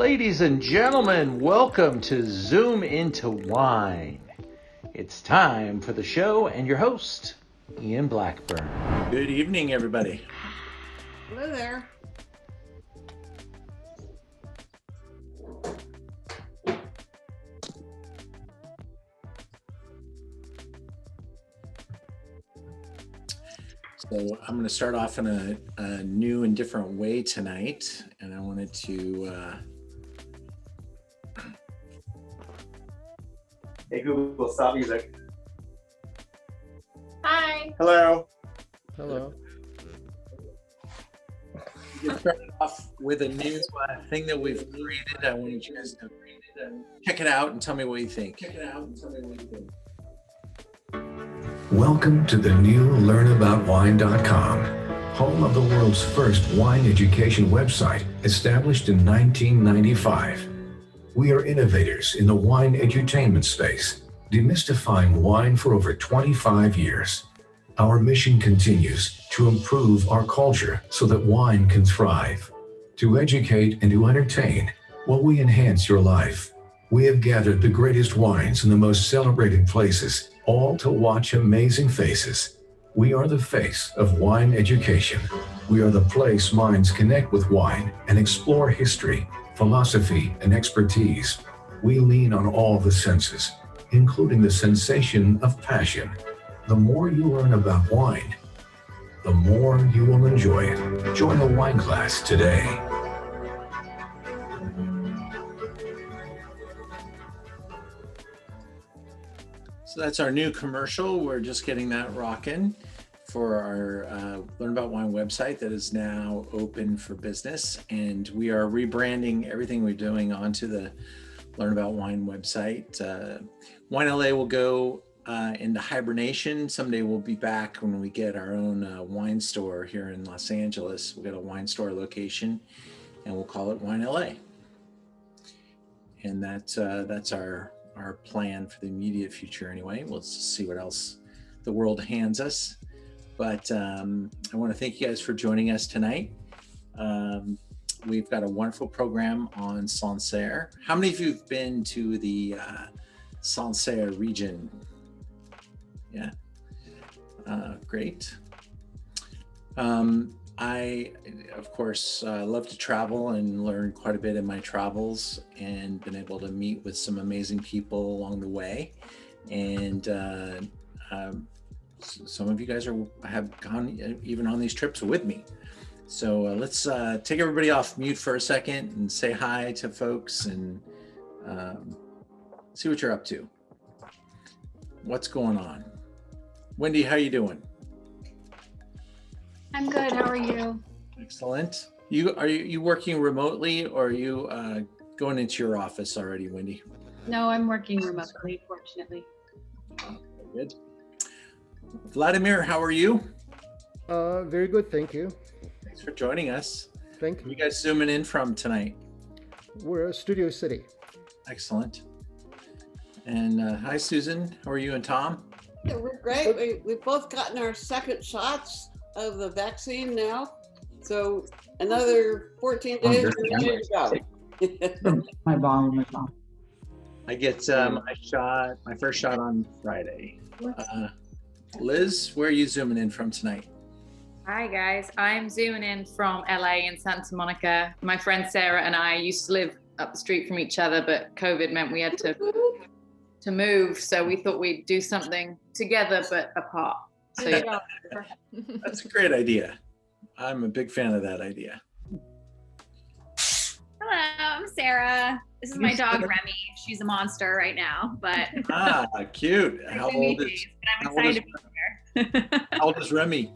Ladies and gentlemen, welcome to Zoom Into Wine. It's time for the show and your host, Ian Blackburn. Good evening, everybody. Hello there. So I'm going to start off in a new and different way tonight, and I wanted to Hey Google, stop music. Hi. Hello. Hello. start off with a new thing that we've created. I want you guys to check it out and tell me what you think. Welcome to the new learnaboutwine.com, home of the world's first wine education website, established in 1995. We are innovators in the wine edutainment space, demystifying wine for over 25 years. Our mission continues to improve our culture so that wine can thrive. To educate and to entertain while we enhance your life. We have gathered the greatest wines in the most celebrated places, all to watch amazing faces. We are the face of wine education. We are the place minds connect with wine and explore history, philosophy, and expertise. We lean on all the senses, including the sensation of passion. The more you learn about wine, the more you will enjoy it. Join a wine class today. So that's our new commercial. We're just getting that rocking for our Learn About Wine website that is now open for business. And we are rebranding everything we're doing onto the Learn About Wine website. Wine LA will go into hibernation. Someday we'll be back when we get our own wine store here in Los Angeles. We'll get a wine store location and we'll call it Wine LA. And that's our plan for the immediate future anyway. We'll see what else the world hands us. But I want to thank you guys for joining us tonight. We've got a wonderful program on Sancerre. How many of you have been to the Sancerre region? Yeah, great. I, of course, love to travel and learn quite a bit in my travels and been able to meet with some amazing people along the way. And some of you guys have gone even on these trips with me. So let's take everybody off mute for a second and say hi to folks and see what you're up to. What's going on? Wendy, how you doing? I'm good. How are you? Excellent. Are you working remotely, or are you going into your office already, Wendy? No, I'm working remotely, fortunately. Good. Vladimir, how are you? Very good, thank you. Thanks for joining us. Thank Where you. you guys zooming in from tonight? We're at Studio City. Excellent. And hi, Susan. How are you and Tom? Yeah, we're great. We've both gotten our second shots of the vaccine now. So another 14 days, we're ready to go. My volume is on. I get my first shot on Friday. Liz, where are you zooming in from tonight? Hi guys, I'm zooming in from LA in Santa Monica. My friend Sarah and I used to live up the street from each other, but COVID meant we had to move. So we thought we'd do something together, but apart. So yeah. That's a great idea. I'm a big fan of that idea. Hello, I'm Sarah. This is my dog Remy. She's a monster right now, but Cute. How old is? But I'm excited to be here. How old is Remy?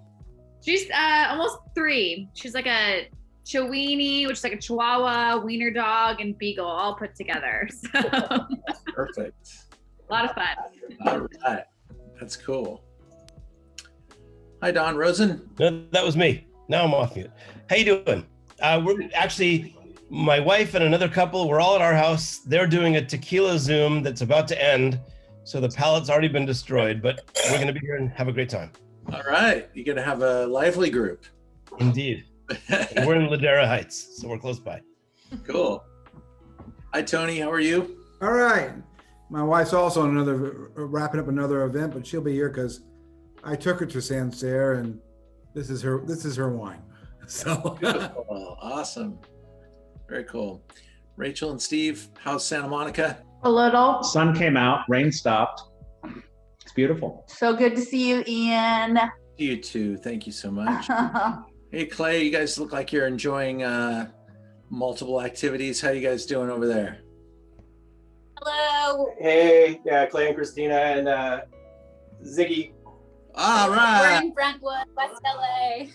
She's almost 3. She's like a Chiweenie, which is like a Chihuahua, wiener dog, and beagle all put together. So Perfect. a lot of fun. All right. That's cool. Hi, Don Rosen. No, that was me. Now I'm off mute. How you doing? We're actually, my wife and another couple, we're all at our house. They're doing a tequila Zoom that's about to end. So the palette's already been destroyed, but we're going to be here and have a great time. All right. You're going to have a lively group. Indeed. We're in Ladera Heights, so we're close by. Cool. Hi, Tony. How are you? All right. My wife's also on wrapping up another event, but she'll be here because I took her to Sancerre, and this is her wine. So Beautiful. Awesome. Very cool. Rachel and Steve, how's Santa Monica? A little. Sun came out, rain stopped. It's beautiful. So good to see you, Ian. You too. Thank you so much. Hey, Clay, you guys look like you're enjoying multiple activities. How you guys doing over there? Hello. Hey, yeah, Clay and Christina and Ziggy. All We're right. in Brentwood, West LA.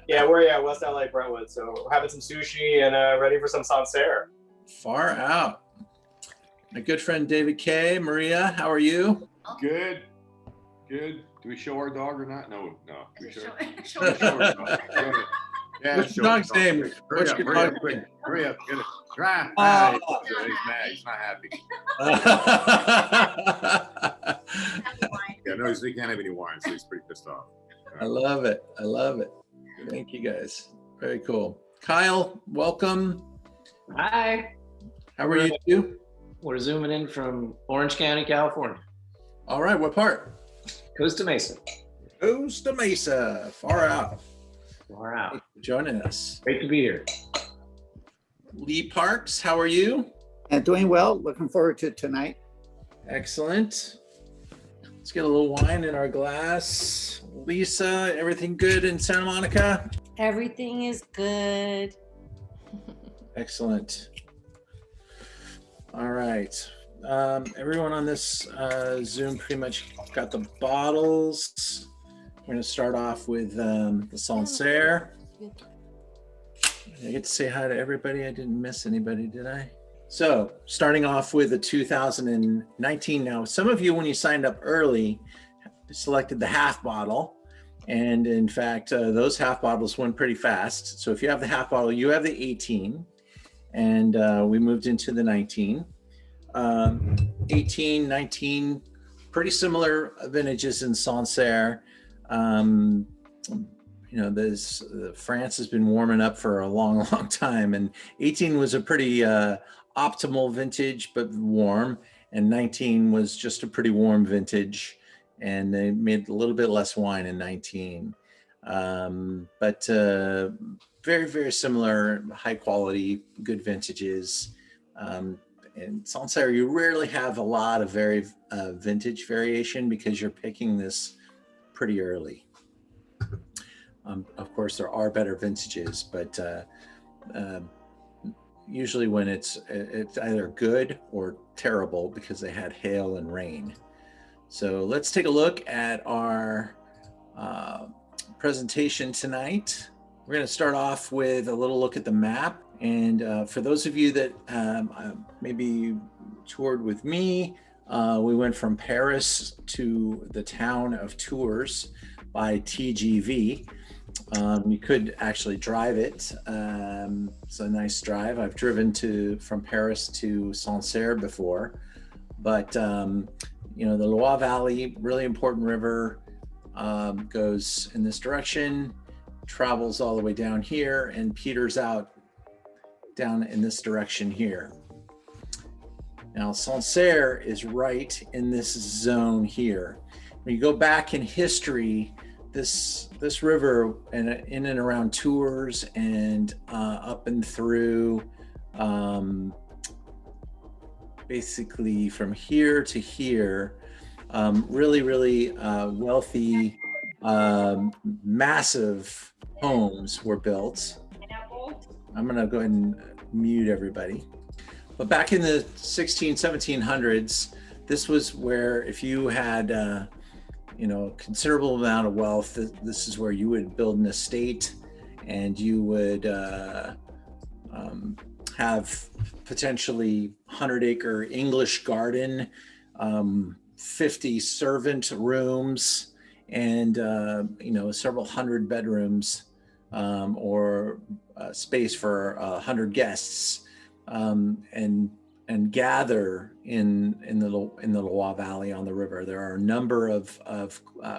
Yeah, we're West LA, Brentwood. So we're having some sushi and ready for some Sancerre. Far out. My good friend David K. Maria, how are you? Good. Good. Do we show our dog or not? No. Do we show our dog? Yeah, What's your dog's name? What's your dog's name? Hurry up. Get it. Try. Oh. He's mad. He's not happy. Yeah, no, he can't have any wine, so he's pretty pissed off. I love it. I love it. Thank you guys. Very cool. Kyle, welcome. Hi. How are you? We're zooming in from Orange County, California. All right. What part? Costa Mesa. Costa Mesa. Far out. Far out. Thanks for joining us. Great to be here. Lee Parks, how are you? Doing well. Looking forward to tonight. Excellent. Let's get a little wine in our glass. Lisa, everything good in Santa Monica? Everything is good. Excellent. All right. Everyone on this Zoom pretty much got the bottles. We're going to start off with the Sancerre. I get to say hi to everybody. I didn't miss anybody, did I? So starting off with the 2019. Now, some of you, when you signed up early, selected the half bottle. And in fact, those half bottles went pretty fast. So if you have the half bottle, you have the 18. And we moved into the 19. 18, 19, pretty similar vintages in Sancerre. France has been warming up for a long time, and 18 was a pretty optimal vintage, but warm, and 19 was just a pretty warm vintage, and they made a little bit less wine in 19. But very, very similar, high quality, good vintages. In Sancerre, you rarely have a lot of vintage variation because you're picking this pretty early. Of course, there are better vintages, but usually when it's either good or terrible because they had hail and rain. So let's take a look at our presentation tonight. We're going to start off with a little look at the map. And for those of you that maybe toured with me, we went from Paris to the town of Tours by TGV. You could actually drive it. It's a nice drive. I've driven from Paris to Sancerre before, but the Loire Valley, really important river, goes in this direction, travels all the way down here, and peters out down in this direction here. Now, Sancerre is right in this zone here. When you go back in history, this river and in and around Tours and up and through basically from here to here, really wealthy, massive homes were built. I'm gonna go ahead and mute everybody. But back in the 1700s, this was where if you had a considerable amount of wealth, this is where you would build an estate, and you would have potentially 100-acre English garden, 50 servant rooms, and several hundred bedrooms, or space for 100 guests, and gather in the Loire Valley on the river. There are a number of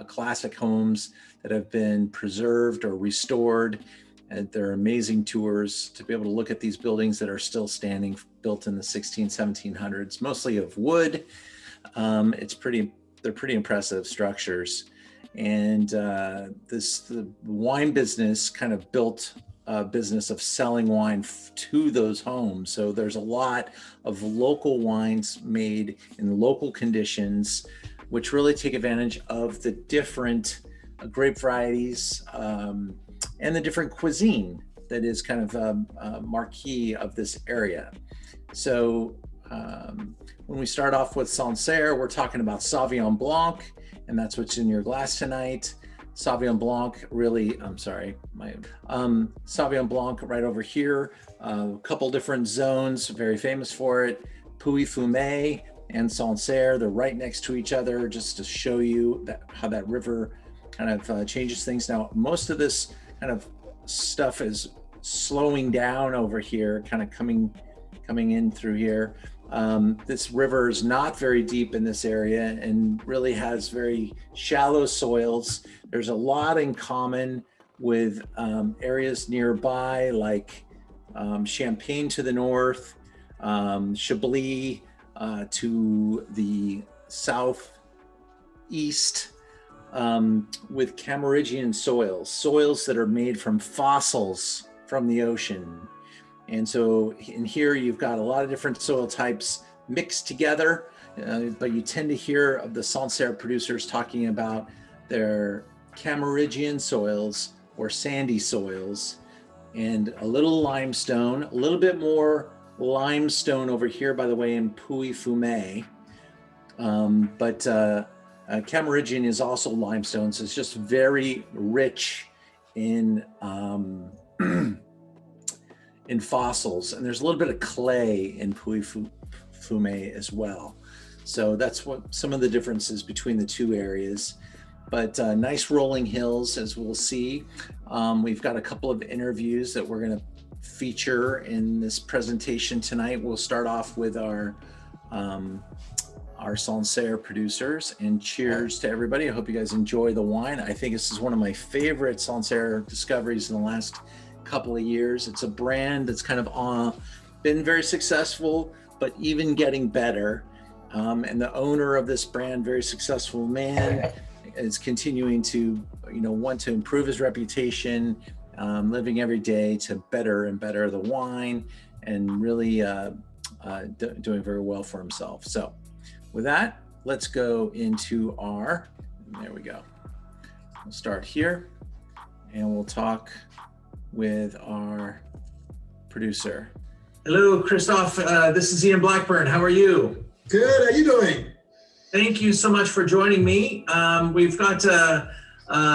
classic homes that have been preserved or restored, And they're amazing tours to be able to look at these buildings that are still standing, built in the 1700s, mostly of wood. They're pretty impressive structures. And the wine business kind of built a business of selling wine to those homes. So there's a lot of local wines made in local conditions, which really take advantage of the different grape varieties and the different cuisine that is kind of marquee of this area. So when we start off with Sancerre, we're talking about Savion Blanc, and that's what's in your glass tonight. Savion Blanc, Savion Blanc right over here. A couple different zones, very famous for it. Pouilly-Fumé and Sancerre, they're right next to each other, just to show you how that river kind of changes things. Now, most of this kind of stuff is slowing down over here, kind of coming in through here. This river is not very deep in this area and really has very shallow soils. There's a lot in common with areas nearby, like Champagne to the north, Chablis to the southeast, with Cameroonian soils that are made from fossils from the ocean. And so in here, you've got a lot of different soil types mixed together, but you tend to hear of the Sancerre producers talking about their Cameroonian soils or sandy soils, and a little limestone, a little bit more limestone over here, by the way, in Pouilly-Fumé. But Cameroonian is also limestone, so it's just very rich in in fossils, and there's a little bit of clay in Pouilly-Fumé as well. So that's what some of the differences between the two areas. But nice rolling hills, as we'll see. We've got a couple of interviews that we're going to feature in this presentation tonight. We'll start off with our Sancerre producers, and cheers to everybody. I hope you guys enjoy the wine. I think this is one of my favorite Sancerre discoveries in the last couple of years. It's a brand that's kind of been very successful, but even getting better. And the owner of this brand, very successful man, is continuing to, want to improve his reputation, living every day to better and better the wine, and really doing very well for himself. So with that, let's go into there we go. We'll start here and we'll talk with our producer. Hello, Christoph. This is Ian Blackburn. How are you? Good. How you doing? Thank you so much for joining me. We've got a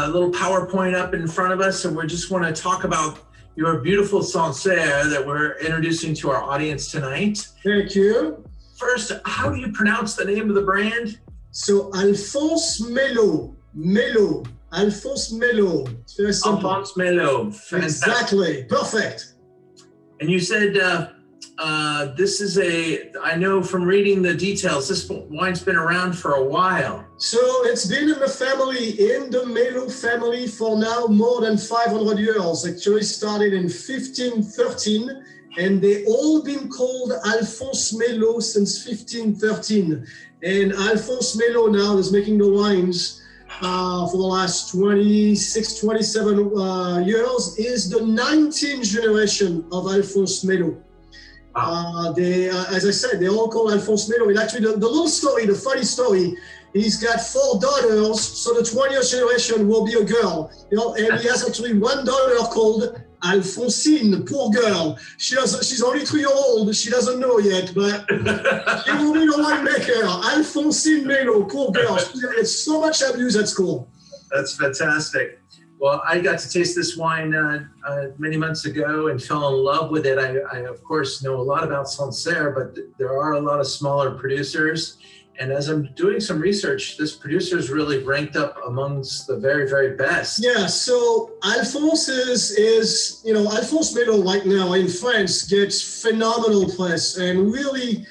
little PowerPoint up in front of us, and we just want to talk about your beautiful Sancerre that we're introducing to our audience tonight. Thank you. First, how do you pronounce the name of the brand? So Alphonse Melot. Alphonse Melot. It's very simple. Alphonse Melot. Exactly. Perfect. And you said this is I know from reading the details, this wine's been around for a while. So it's been in the Melot family for now more than 500 years. Actually started in 1513, and they all been called Alphonse Melot since 1513. And Alphonse Melot now is making the wines for the last 26, 27 years, is the 19th generation of Alphonse Melot. As I said, they all call Alphonse Melot. And actually, the little story, the funny story, he's got 4 daughters, so the 20th generation will be a girl. And he has actually one daughter called Alphonsine, poor girl. She's only 3-year-old. She doesn't know yet, but she will be the winemaker. Alphonsine Melot, poor girl. She gets so much abuse at school. That's fantastic. Well, I got to taste this wine many months ago and fell in love with it. I of course, know a lot about Sancerre, but there are a lot of smaller producers. And as I'm doing some research, this producer is really ranked up amongst the very, very best. Yeah, so Alphonse is Alphonse Melot right now in France gets phenomenal press and really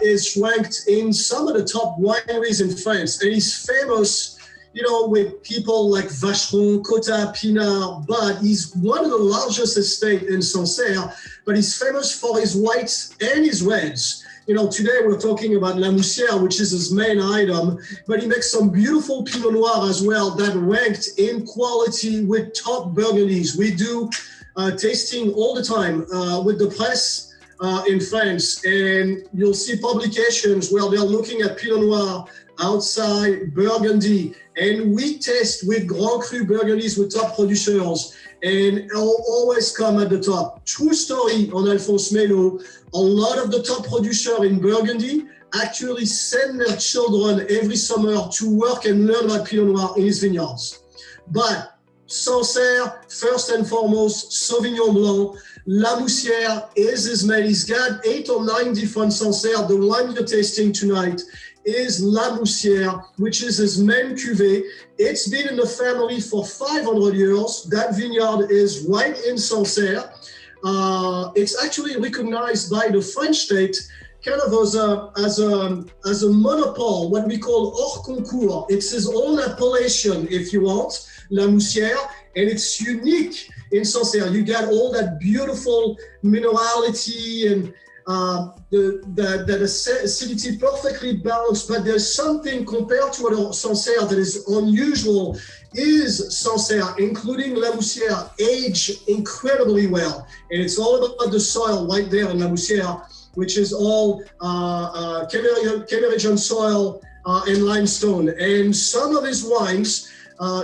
is ranked in some of the top wineries in France. And he's famous. with people like Vacheron, Cotta, Pinard, but he's one of the largest estate in Sancerre, but he's famous for his whites and his reds. Today we're talking about La Moussière, which is his main item, but he makes some beautiful Pinot Noir as well that ranked in quality with top Burgundies. We do tasting all the time with the press in France, and you'll see publications where they're looking at Pinot Noir outside Burgundy, and we test with Grand Cru Burgundies with top producers, and it'll always come at the top. True story on Alphonse Melo. A lot of the top producers in Burgundy actually send their children every summer to work and learn about Pinot Noir in his vineyards. But Sancerre, first and foremost, Savion Blanc. La Moussière is his main. He's got 8 or 9 different Sancerre. The one you're tasting tonight is La Moussière, which is his main cuvée. It's been in the family for 500 years. That vineyard is right in Sancerre. It's actually recognized by the French state kind of as a monopole, what we call hors concours. It's his own appellation, if you want, La Moussière, and it's unique in Sancerre. You got all that beautiful minerality and the acidity perfectly balanced, but there's something compared to other Sancerre that is unusual is Sancerre, including La Moussière, aged incredibly well. And it's all about the soil right there in La Moussière, which is all Cameroonian soil and limestone. And some of his wines,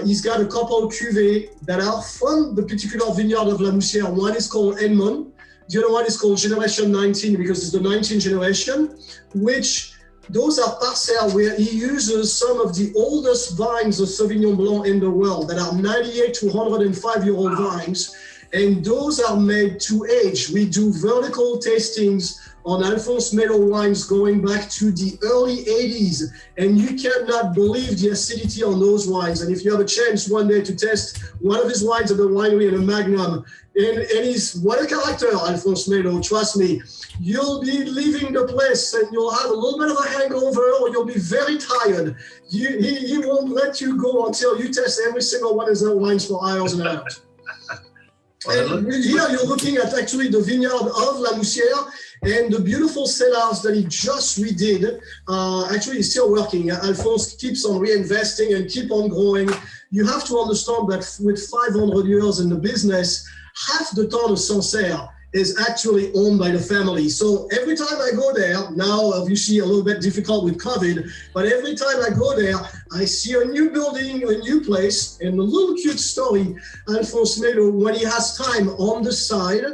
he's got a couple of cuvées that are from the particular vineyard of La Moussière. One is called Edmond. The other one is called Generation 19 because it's the 19th generation, which those are parcels where he uses some of the oldest vines of Sauvignon Blanc in the world that are 98 to 105-year-old vines. And those are made to age. We do vertical tastings on Alphonse Melo wines going back to the early 80s. And you cannot believe the acidity on those wines. And if you have a chance one day to test one of his wines at the winery in a Magnum, and he's, what a character, Alphonse Melo, trust me. You'll be leaving the place and you'll have a little bit of a hangover or you'll be very tired. He won't let you go until you test every single one of his wines for hours and hours. And here you're looking at actually the vineyard of La Moussière and the beautiful cellars that he just redid. Actually, he's still working. Alphonse keeps on reinvesting and keep on growing. You have to understand that with 500 years in the business, half the town of Sancerre is actually owned by the family. So every time I go there, now obviously a little bit difficult with COVID, but every time I go there, I see a new building, a new place, and a little cute story. Alphonse Melo, when he has time on the side,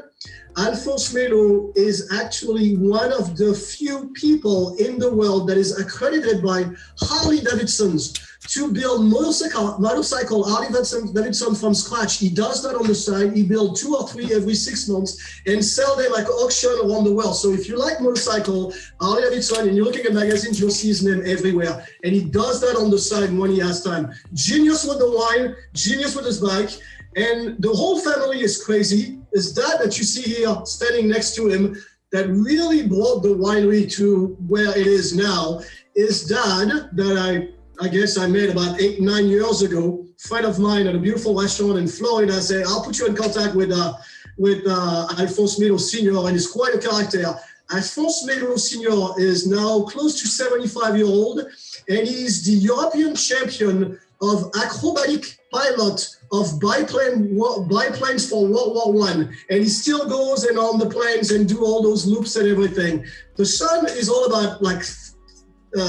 Alphonse Melo is actually one of the few people in the world that is accredited by Harley Davidson's to build motorcycle Harley Davidson from scratch. He does that on the side. He builds 2 or 3 every 6 months and sell them like auction around the world. So if you like motorcycle Harley Davidson and you're looking at magazines, you'll see his name everywhere. And he does that on the side when he has time. Genius with the wine, genius with his bike. And the whole family is crazy. His dad that you see here standing next to him that really brought the winery to where it is now. His dad that I guess I met about 8-9 years ago, friend of mine at a beautiful restaurant in Florida, said, I'll put you in contact with Alphonse Melo Sr., and he's quite a character. Alphonse Melo Sr. is now close to 75-year-old, and he's the European champion of acrobatic pilot of biplanes for World War I. And he still goes and on the planes and do all those loops and everything. The son is all about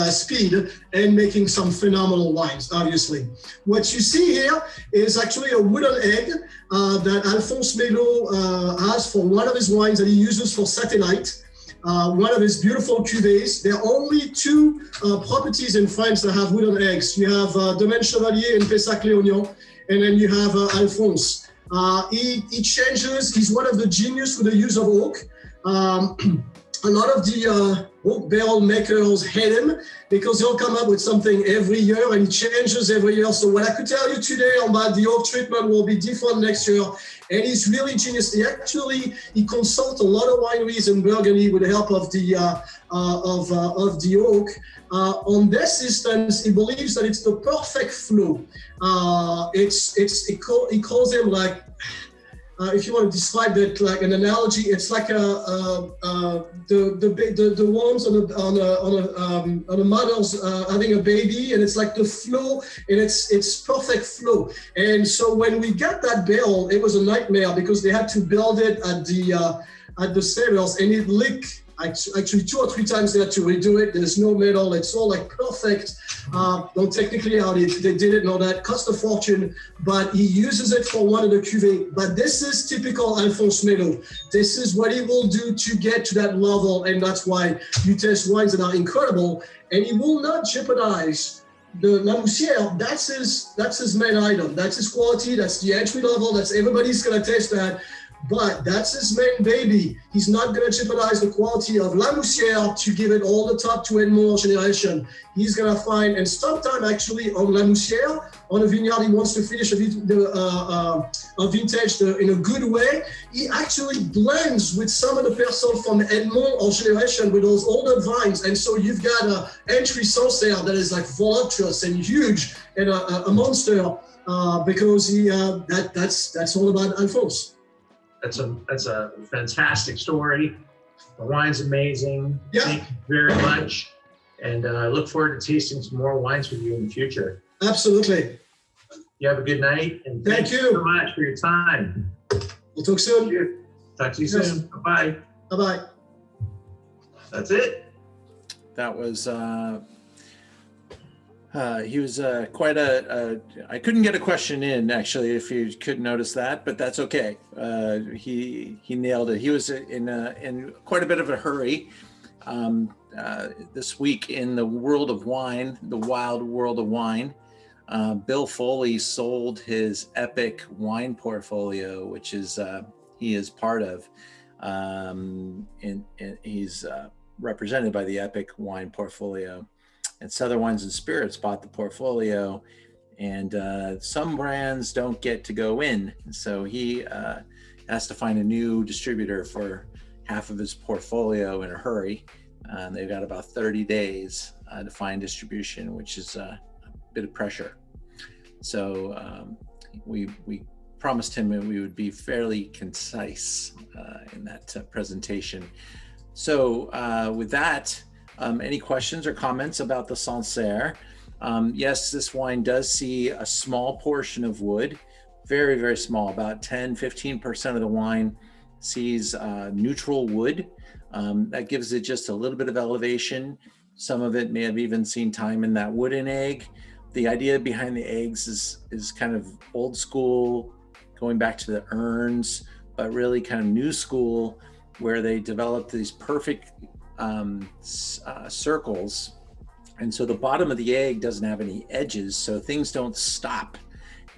speed and making some phenomenal wines, obviously. What you see here is actually a wooden egg that Alphonse Melo has for one of his wines that he uses for satellite. One of his beautiful cuvées. There are only 2 properties in France that have wooden eggs. You have Domaine Chevalier and Pessac-Léognan, and then you have Alphonse. He changes, he's one of the genius with the use of oak. a lot of the oak barrel makers hate him because he'll come up with something every year and he changes every year. So what I could tell you today about the oak treatment will be different next year. And he's really genius. He consults a lot of wineries in Burgundy with the help of the oak. On this instance, he believes that it's the perfect flow. He calls him like, if you want to describe it like an analogy, it's like the worms on a mother's having a baby, and it's like the flow, and it's perfect flow. And so when we got that barrel, it was a nightmare because they had to build it at the cellars, and it leaked. Actually 2 or 3 times they had to redo it. There's no metal. It's all like perfect. Well, technically how they did it and all that cost a fortune, but he uses it for one of the cuvées. But this is typical Alphonse Melo. This is what he will do to get to that level, and that's why you taste wines that are incredible. And he will not jeopardize the La Moussière. That's his main item. That's his quality. That's the entry level. That's everybody's gonna taste that. But that's his main baby. He's not going to jeopardize the quality of La Moussière to give it all the top to end more generation. He's going to find, and sometime actually on La Moussière, on a vineyard he wants to finish a vintage in a good way, he actually blends with some of the Persol from Edmond or Generation with those older vines. And so you've got an entry Sancerre that is like voluptuous and huge and a monster because that's all about Alphonse. That's a fantastic story. The wine's amazing. Yeah. Thank you very much. And I look forward to tasting some more wines with you in the future. Absolutely. You have a good night. And thank you so much for your time. We'll talk soon. Talk to you soon. Bye-bye. Bye-bye. That's it. That was he was quite I couldn't get a question in, actually, if you could notice that, but that's okay. He nailed it. He was in quite a bit of a hurry this week in the world of wine, the wild world of wine. Bill Foley sold his Epic wine portfolio, which is he is part of, and he's represented by the Epic wine portfolio. And Southern Wines and Spirits bought the portfolio, and some brands don't get to go in. So he has to find a new distributor for half of his portfolio in a hurry. They've got about 30 days to find distribution, which is a bit of pressure. So we promised him that we would be fairly concise in that presentation. So with that, any questions or comments about the Sancerre? Yes, this wine does see a small portion of wood, very, very small, about 10-15% of the wine sees neutral wood. That gives it just a little bit of elevation. Some of it may have even seen time in that wooden egg. The idea behind the eggs is kind of old school, going back to the urns, but really kind of new school, where they developed these perfect circles, and so the bottom of the egg doesn't have any edges, so things don't stop,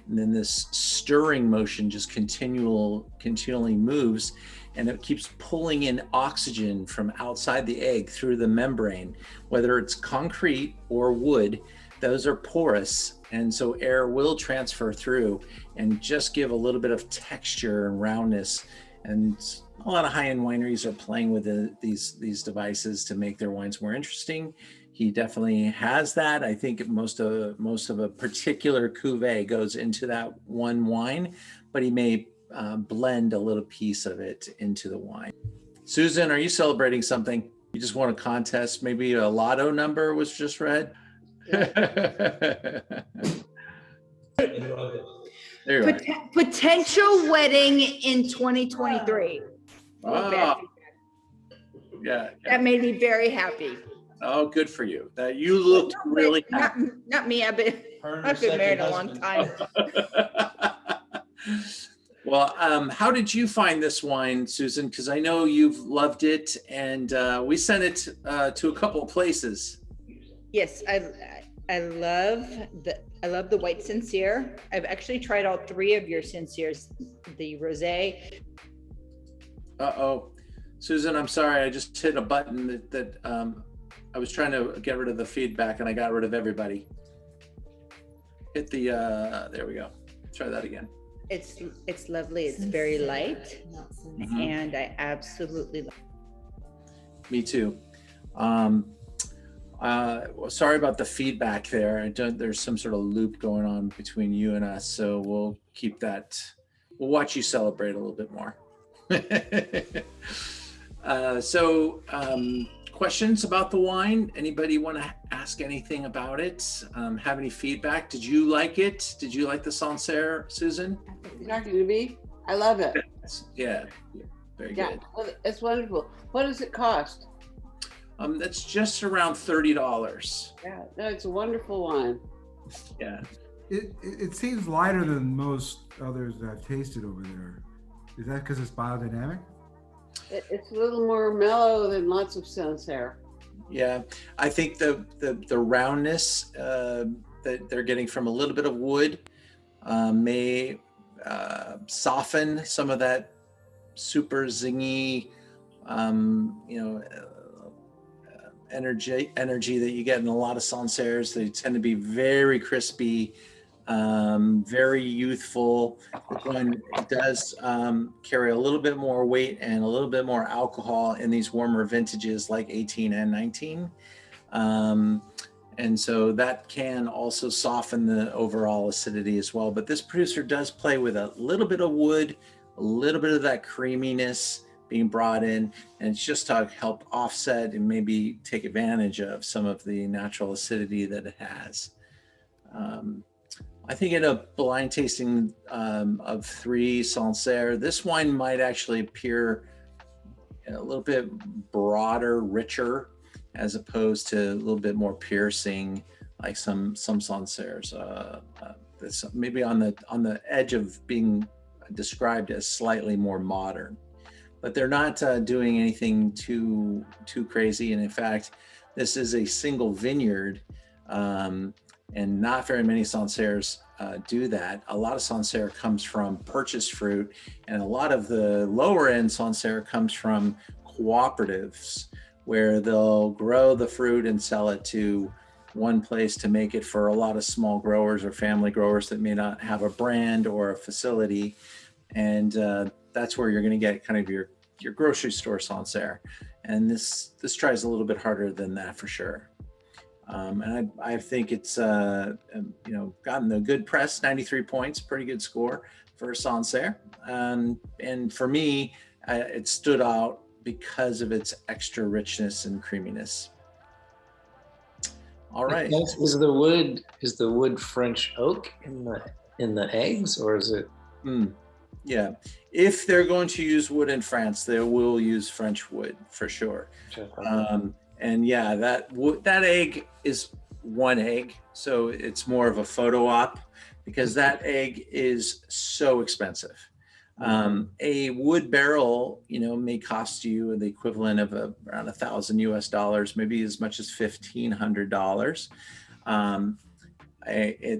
and then this stirring motion just continually moves, and it keeps pulling in oxygen from outside the egg through the membrane. Whether it's concrete or wood, those are porous, and so air will transfer through and just give a little bit of texture and roundness. And a lot of high-end wineries are playing with these devices to make their wines more interesting. He definitely has that. I think most of a particular cuvee goes into that one wine, but he may blend a little piece of it into the wine. Susan, are you celebrating something? You just won a contest? Maybe a lotto number was just read? There you are. Potential wedding in 2023. Wow. Yeah. That made me very happy. Oh, good for you. That you looked really happy. Not me. I've been married a long time. Well, how did you find this wine, Susan? Because I know you've loved it, and we sent it to a couple of places. Yes, I love the white Sancerre. I've actually tried all 3 of your Sancerres, the rosé. Susan, I'm sorry, I just hit a button that I was trying to get rid of the feedback and I got rid of everybody. Hit the, there we go. Try that again. It's lovely. It's very light, and I absolutely love it. Me too. Sorry about the feedback there. There's some sort of loop going on between you and us, so we'll keep that. We'll watch you celebrate a little bit more. Questions about the wine? Anybody want to ask anything about it? Have any feedback? Did you like it? Did you like the Sancerre, Susan? Talking to me, I love it. Yeah, very good. It's wonderful. What does it cost? That's just around $30. Yeah, no, it's a wonderful wine. Yeah. It seems lighter than most others that I've tasted over there. Is that because it's biodynamic? It's a little more mellow than lots of Sancerre. Yeah, I think the roundness that they're getting from a little bit of wood may soften some of that super zingy, energy that you get in a lot of Sancerres. They tend to be very crispy, very youthful. This one does carry a little bit more weight and a little bit more alcohol in these warmer vintages like 18 and 19. And so that can also soften the overall acidity as well. But this producer does play with a little bit of wood, a little bit of that creaminess being brought in, and it's just to help offset and maybe take advantage of some of the natural acidity that it has. I think in a blind tasting of 3 Sancerre, this wine might actually appear a little bit broader, richer, as opposed to a little bit more piercing, like some Sancerres. That's maybe on the edge of being described as slightly more modern, but they're not doing anything too crazy. And in fact, this is a single vineyard. And not very many Sancerres do that. A lot of Sancerre comes from purchased fruit, and a lot of the lower end Sancerre comes from cooperatives, where they'll grow the fruit and sell it to one place to make it for a lot of small growers or family growers that may not have a brand or a facility. And that's where you're going to get kind of your grocery store Sancerre. And this tries a little bit harder than that for sure. And I think it's gotten a good press, 93 points, pretty good score for Sancerre. And for me, it stood out because of its extra richness and creaminess. All right. Is the wood French oak in the eggs, or is it? Yeah, if they're going to use wood in France, they will use French wood for sure. And yeah, that egg is one egg, so it's more of a photo op because that egg is so expensive. A wood barrel, may cost you the equivalent of around $1,000 US, maybe as much as $1,500.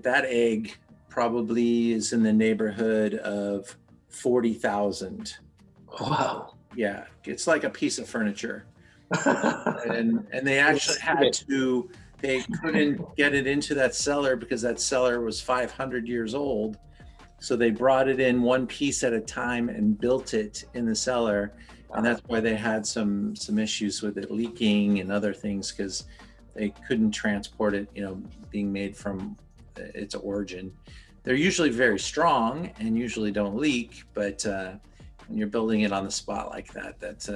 That egg probably is in the neighborhood of 40,000. Wow. Yeah, it's like a piece of furniture. and they actually they couldn't get it into that cellar because that cellar was 500 years old. So they brought it in one piece at a time and built it in the cellar. And that's why they had some issues with it leaking and other things, because they couldn't transport it, being made from its origin. They're usually very strong and usually don't leak, but when you're building it on the spot like that, that's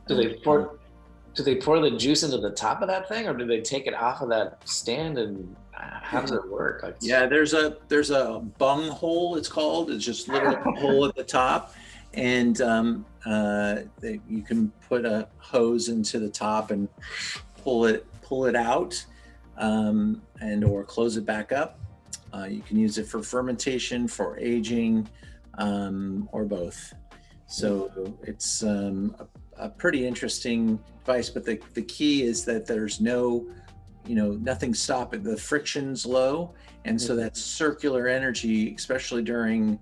Do they pour the juice into the top of that thing, or do they take it off of that stand? And how does it work? Yeah, there's a bung hole, it's called. It's just literally a hole at the top, and you can put a hose into the top and pull it out, and or close it back up. You can use it for fermentation, for aging, or both. So it's a pretty interesting device, but the key is that there's nothing stopping. The friction's low, and so that circular energy, especially during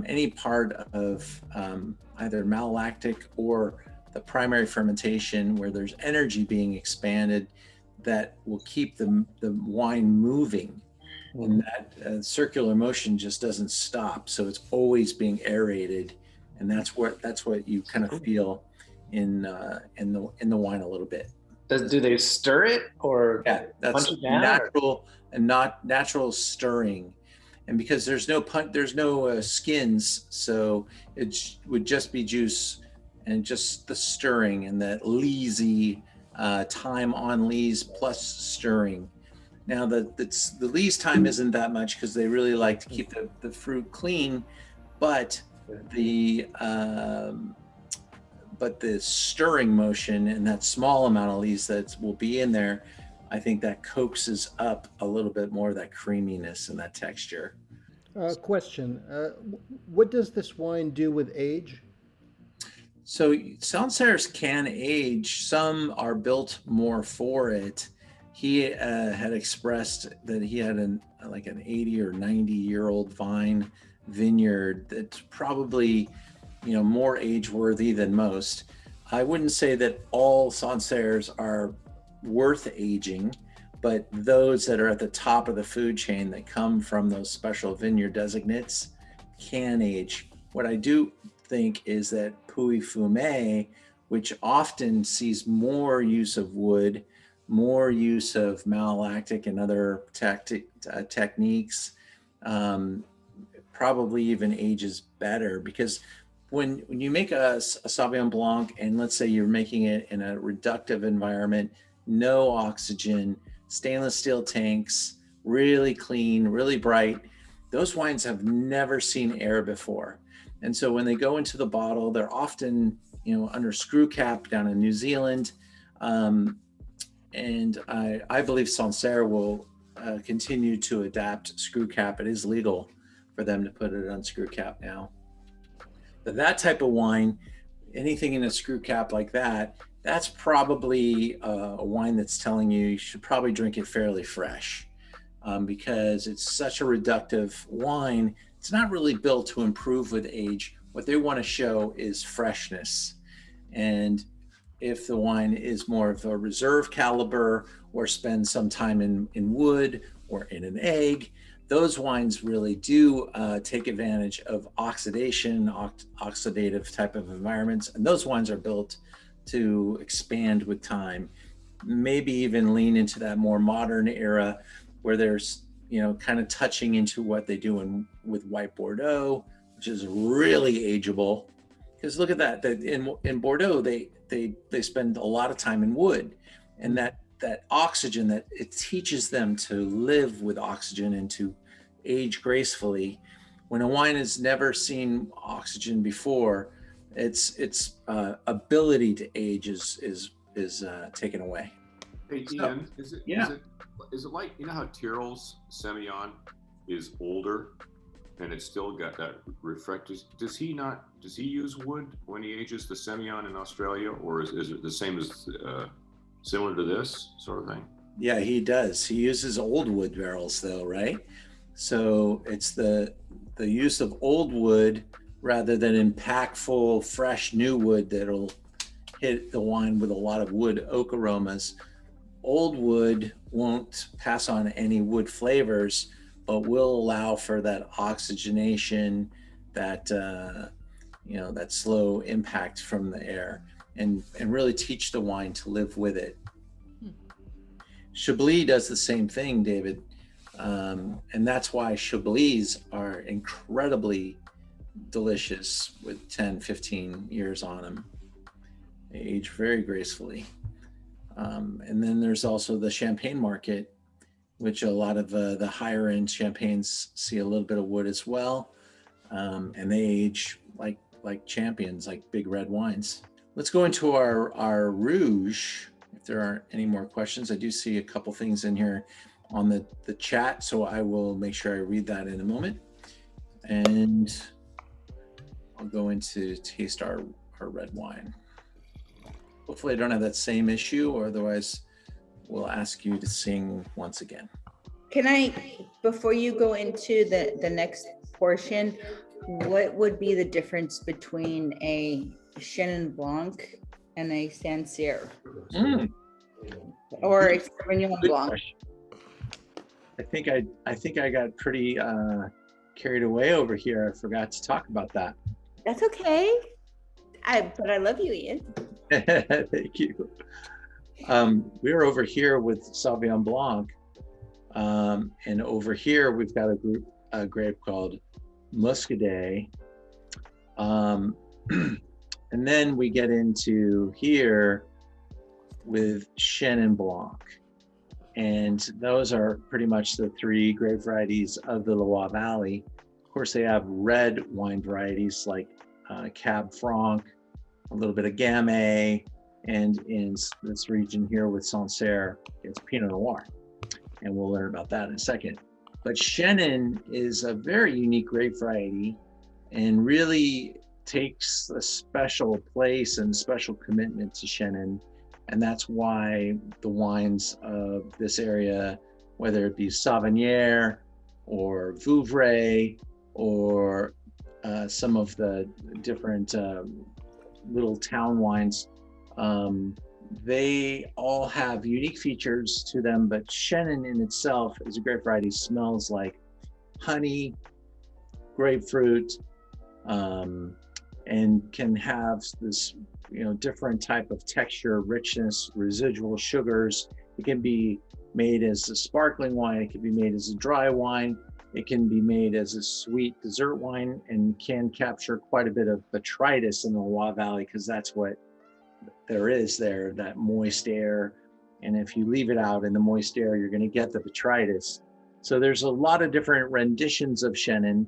any part of either malolactic or primary fermentation where there's energy being expanded that will keep the wine moving. And that circular motion just doesn't stop. So it's always being aerated. And that's what you kind of feel in the wine a little bit. Do they stir it or that's punch it down, natural and not natural stirring. And because there's no skins, so it would just be juice and just the stirring and that leesy time on lees plus stirring. Now the lees time isn't that much because they really like to keep the fruit clean, but the stirring motion and that small amount of lees that will be in there, I think that coaxes up a little bit more of that creaminess and that texture. Question, what does this wine do with age? So Sancerres can age. Some are built more for it. He had expressed that he had an 80 or 90-year-old vine vineyard that's probably, more age-worthy than most. I wouldn't say that all Sancerres are worth aging, but those that are at the top of the food chain that come from those special vineyard designates can age. What I do think is that Pouilly-Fumé, which often sees more use of wood, more use of malolactic and other techniques, probably even ages better, because when you make a Savion Blanc, and let's say you're making it in a reductive environment, no oxygen, stainless steel tanks, really clean, really bright, those wines have never seen air before. And so when they go into the bottle, they're often, under screw cap down in New Zealand. And I believe Sancerre will continue to adapt screw cap. It is legal for them to put it on screw cap now. But that type of wine, anything in a screw cap like that, that's probably a wine that's telling you should probably drink it fairly fresh, because it's such a reductive wine. It's not really built to improve with age. What they want to show is freshness. And if the wine is more of a reserve caliber or spends some time in wood or in an egg, those wines really do take advantage of oxidation, oxidative type of environments. And those wines are built to expand with time, maybe even lean into that more modern era where there's, kind of touching into what they do with white Bordeaux, which is really ageable. Because look at that, in Bordeaux, they spend a lot of time in wood, and that oxygen, that it teaches them to live with oxygen and to age gracefully. When a wine has never seen oxygen before, its ability to age is taken away. Hey, Ian, is it like, how Tyrrell's Semillon is older and it's still got that refractory? Does he use wood when he ages the Semillon in Australia, or is it the same as similar to this sort of thing? Yeah, he does. He uses old wood barrels though, right? So it's the use of old wood rather than impactful, fresh new wood that'll hit the wine with a lot of wood oak aromas. Old wood won't pass on any wood flavors, but will allow for that oxygenation, that that slow impact from the air, and really teach the wine to live with it. Chablis does the same thing, David, and that's why Chablis are incredibly delicious with 10, 15 years on them. They age very gracefully. And then there's also the champagne market, which a lot of the higher end champagnes see a little bit of wood as well. And they age like champions, like big red wines. Let's go into our Rouge. If there aren't any more questions, I do see a couple things in here on the chat, so I will make sure I read that in a moment. And I'll go into taste our red wine. Hopefully I don't have that same issue, or otherwise we'll ask you to sing once again. Can I, before you go into the next portion, what would be the difference between a Chenin Blanc and a Sancerre. Mm. Or a Savion Blanc. I think I got pretty carried away over here. I forgot to talk about that. That's okay. But I love you, Ian. Thank you. We're over here with Savion Blanc, and over here we've got a grape called Muscadet, and then we get into here with Chenin Blanc, and those are pretty much the three grape varieties of the Loire Valley. Of course, they have red wine varieties like Cab Franc, a little bit of Gamay, and in this region here with Sancerre, it's Pinot Noir. And we'll learn about that in a second. But Chenin is a very unique grape variety and really takes a special place and special commitment to Chenin. And that's why the wines of this area, whether it be Savion or Vouvray or some of the different little town wines, they all have unique features to them, but Chenin in itself as a grape variety smells like honey, grapefruit, and can have this, different type of texture, richness, residual sugars. It can be made as a sparkling wine. It can be made as a dry wine. It can be made as a sweet dessert wine, and can capture quite a bit of botrytis in the Loire Valley, because that's what there is there, that moist air. And if you leave it out in the moist air, you're going to get the botrytis. So there's a lot of different renditions of Chenin,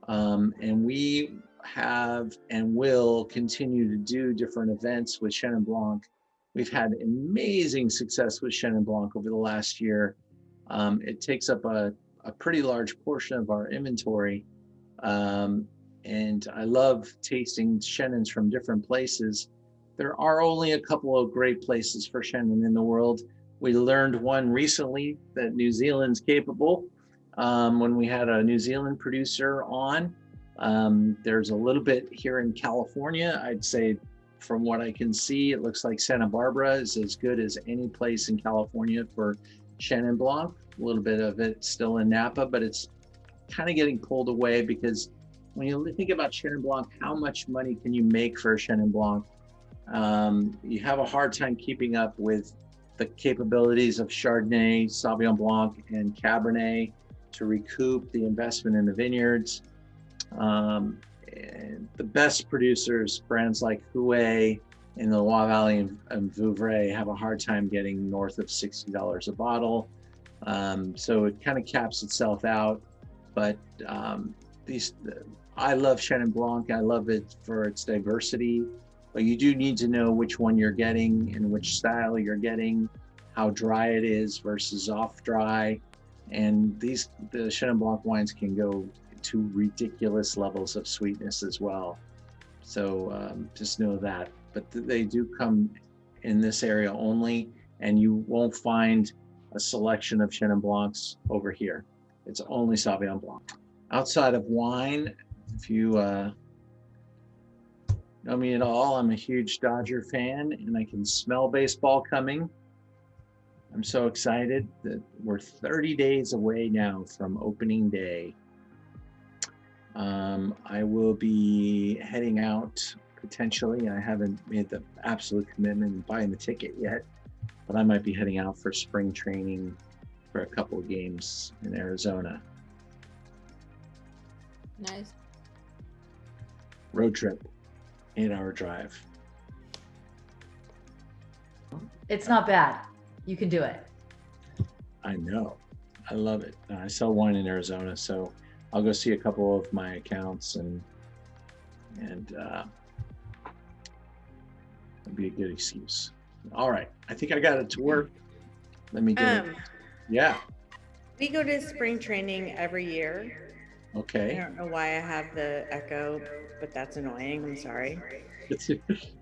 and we have and will continue to do different events with Chenin Blanc. We've had amazing success with Chenin Blanc over the last year. It takes up a pretty large portion of our inventory. And I love tasting Chenins from different places. There are only a couple of great places for Chenin in the world. We learned one recently that New Zealand's capable when we had a New Zealand producer on. There's a little bit here in California. I'd say from what I can see, it looks like Santa Barbara is as good as any place in California for Chenin Blanc. A little bit of it still in Napa, but it's kind of getting pulled away, because when you think about Chenin Blanc, how much money can you make for a Chenin Blanc? You have a hard time keeping up with the capabilities of Chardonnay, Sauvignon Blanc, and Cabernet to recoup the investment in the vineyards. And the best producers, brands like Huet in the Loire Valley and Vouvray, have a hard time getting north of $60 a bottle. So it kind of caps itself out. But I love Chenin Blanc. I love it for its diversity. But you do need to know which one you're getting and which style you're getting, how dry it is versus off dry. And the Chenin Blanc wines can go to ridiculous levels of sweetness as well. So just know that. But they do come in this area only, and you won't find a selection of Chenin Blancs over here. It's only Sauvignon Blanc. Outside of wine, if you know me at all, I'm a huge Dodger fan, and I can smell baseball coming. I'm so excited that we're 30 days away now from opening day. I will be heading out potentially. I haven't made the absolute commitment in buying the ticket yet, but I might be heading out for spring training for a couple of games in Arizona. Nice. Road trip, 8-hour drive. It's not bad. You can do it. I know. I love it. I sell wine in Arizona, so I'll go see a couple of my accounts, and it'll be a good excuse. All right. I think I got it to work. Let me get it. Yeah. We go to spring training every year. Okay. I don't know why I have the echo, but that's annoying. I'm sorry.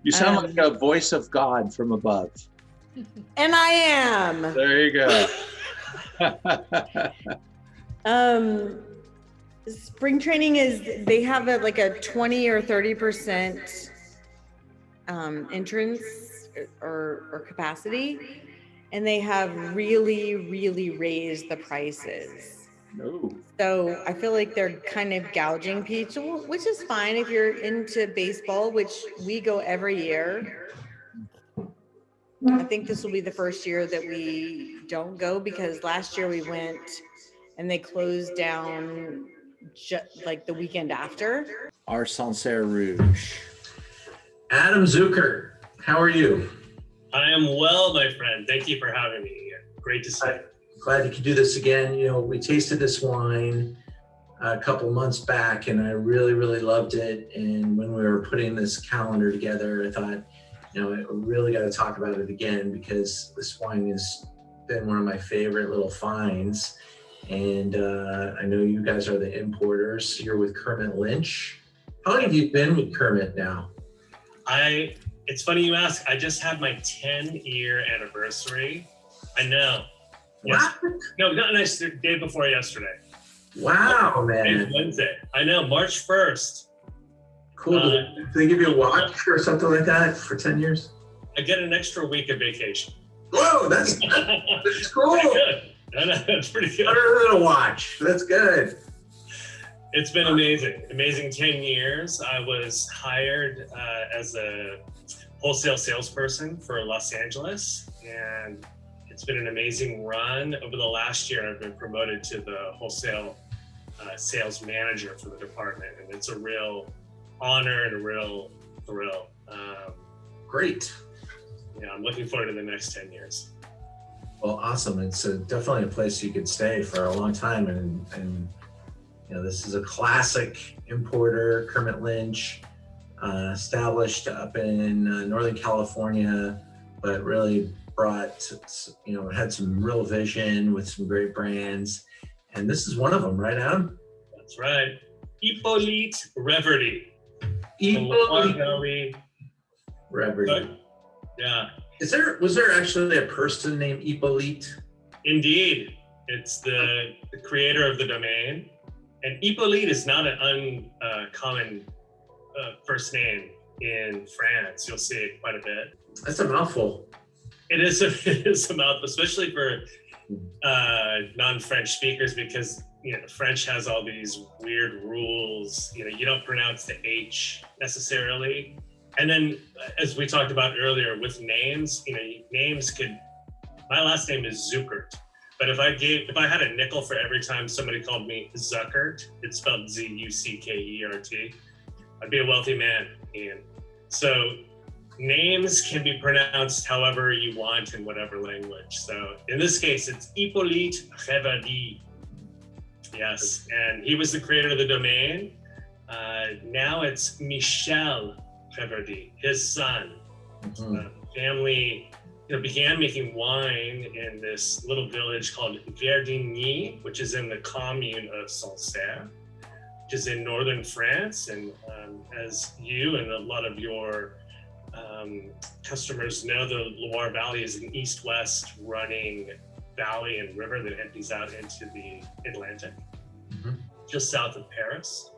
You sound like a voice of God from above. And I am. There you go. Spring training they have like a 20 or 30% entrance or capacity, and they have really raised the prices. No. So I feel like they're kind of gouging people, which is fine if you're into baseball, which we go every year. I think this will be the first year that we don't go, because last year we went and they closed down like the weekend after. Our Sancerre Rouge. Adam Zucker, how are you? I am well, my friend. Thank you for having me here. Great to see you. Glad you could do this again. You know, we tasted this wine a couple months back, and I really loved it. And when we were putting this calendar together, I thought, you know, I really got to talk about it again, because this wine has been one of my favorite little finds. And I know you guys are the importers. You're with Kermit Lynch. How long have you been with Kermit now? It's funny you ask. I just had my 10-year anniversary. I know. Yes. No, not nice. The day before yesterday. Wow, man. It's Wednesday. I know. March 1st. Cool. Do they give you a watch or something like that for 10 years? I get an extra week of vacation. Whoa, that's cool. Pretty good. I know, that's pretty good. Better than a watch. That's good. It's been amazing. Amazing 10 years. I was hired as a wholesale salesperson for Los Angeles, and it's been an amazing run. Over the last year, I've been promoted to the wholesale sales manager for the department, and it's a real honor and a real thrill. Great. Yeah, I'm looking forward to the next 10 years. Well, awesome. It's definitely a place you could stay for a long time, and you know, this is a classic importer, Kermit Lynch, established up in Northern California, but really brought, you know, had some real vision with some great brands. And this is one of them, right, Adam? That's right. Hippolyte Reverdy. Hippolyte Reverdy. Yeah. Was there actually a person named Hippolyte? Indeed. It's the creator of the domain. And Hippolyte is not an uncommon first name in France. You'll see it quite a bit. That's a mouthful. It is a mouthful, especially for non-French speakers, because you know French has all these weird rules. You know, you don't pronounce the H necessarily. And then, as we talked about earlier, with names, you know, names could. My last name is Zuckert. But if I had a nickel for every time somebody called me Zuckert, it's spelled Z-U-C-K-E-R-T, I'd be a wealthy man, Ian. So names can be pronounced however you want in whatever language. So in this case, it's Hippolyte Reverdy. Yes, and he was the creator of the domain. Now it's Michel Reverdy, his son. Family began making wine in this little village called Verdigny, which is in the commune of Sancerre, which is in northern France. And as you and a lot of your customers know, the Loire Valley is an east-west running valley and river that empties out into the Atlantic, just south of Paris.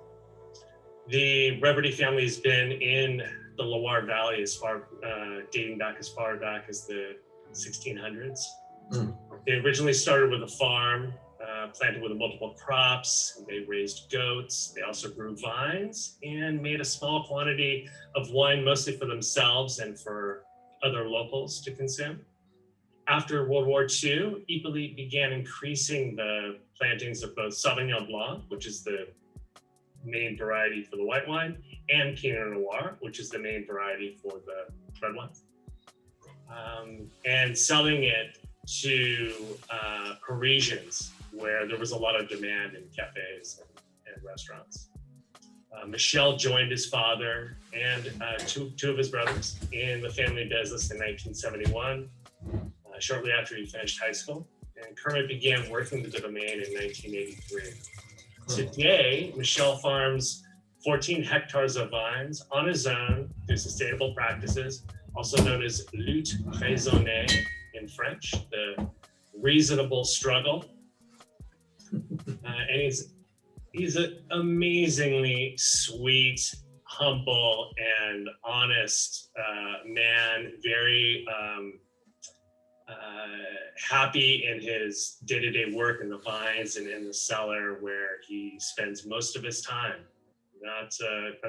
The Reverdy family has been in the Loire Valley dating back as far back as the 1600s. They originally started with a farm, planted with multiple crops. They raised goats. They also grew vines and made a small quantity of wine, mostly for themselves and for other locals to consume. After World War II, Hippolyte began increasing the plantings of both Savion Blanc, which is the main variety for the white wine, and Pinot Noir, which is the main variety for the red wines, and selling it to Parisians, where there was a lot of demand in cafes and restaurants. Michel joined his father and two of his brothers in the family business in 1971, shortly after he finished high school. And Kermit began working with the domain in 1983. Today, Michel farms 14 hectares of vines on his own through sustainable practices, also known as lutte raisonnée in French, the reasonable struggle. And he's an amazingly sweet, humble and honest man, very happy in his day-to-day work in the vines and in the cellar, where he spends most of his time. Not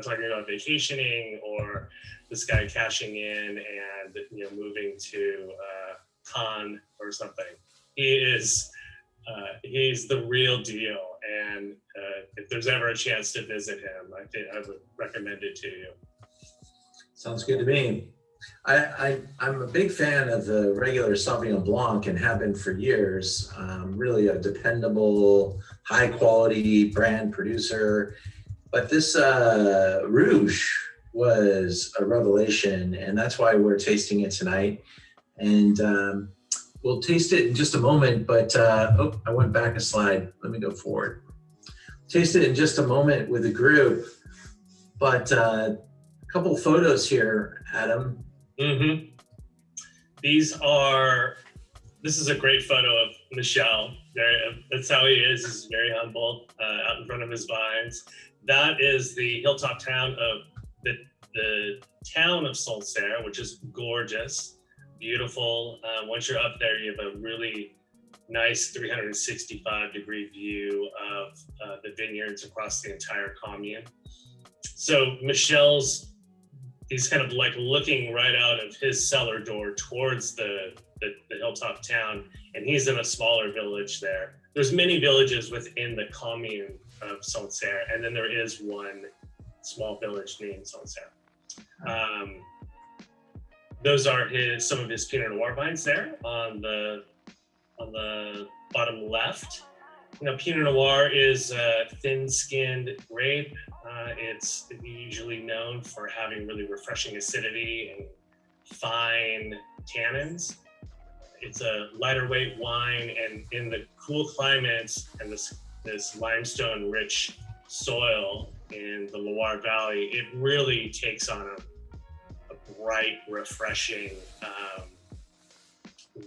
talking about vacationing or this guy cashing in and moving to Cannes or something. He's the real deal, and if there's ever a chance to visit him, I think I would recommend it to you. Sounds good to me. I'm a big fan of the regular Savion Blanc and have been for years. Really a dependable, high quality brand producer. But this Rouge was a revelation, and that's why we're tasting it tonight. And we'll taste it in just a moment, but I went back a slide. Let me go forward. Taste it in just a moment with the group, but a couple photos here, Adam. Mm-hmm. This is a great photo of Michel. That's how he is. He's very humble out in front of his vines. That is the hilltop town of the town of Sancerre, which is gorgeous, beautiful. Once you're up there, you have a really nice 365-degree view of the vineyards across the entire commune. So he's kind of like looking right out of his cellar door towards the hilltop town, and he's in a smaller village there. There's many villages within the commune of Sancerre, and then there is one small village named Sancerre. Those are some of his Pinot Noir vines there on the bottom left. Pinot Noir is a thin-skinned grape. It's usually known for having really refreshing acidity and fine tannins. It's a lighter weight wine, and in the cool climates and this limestone-rich soil in the Loire Valley, it really takes on a bright, refreshing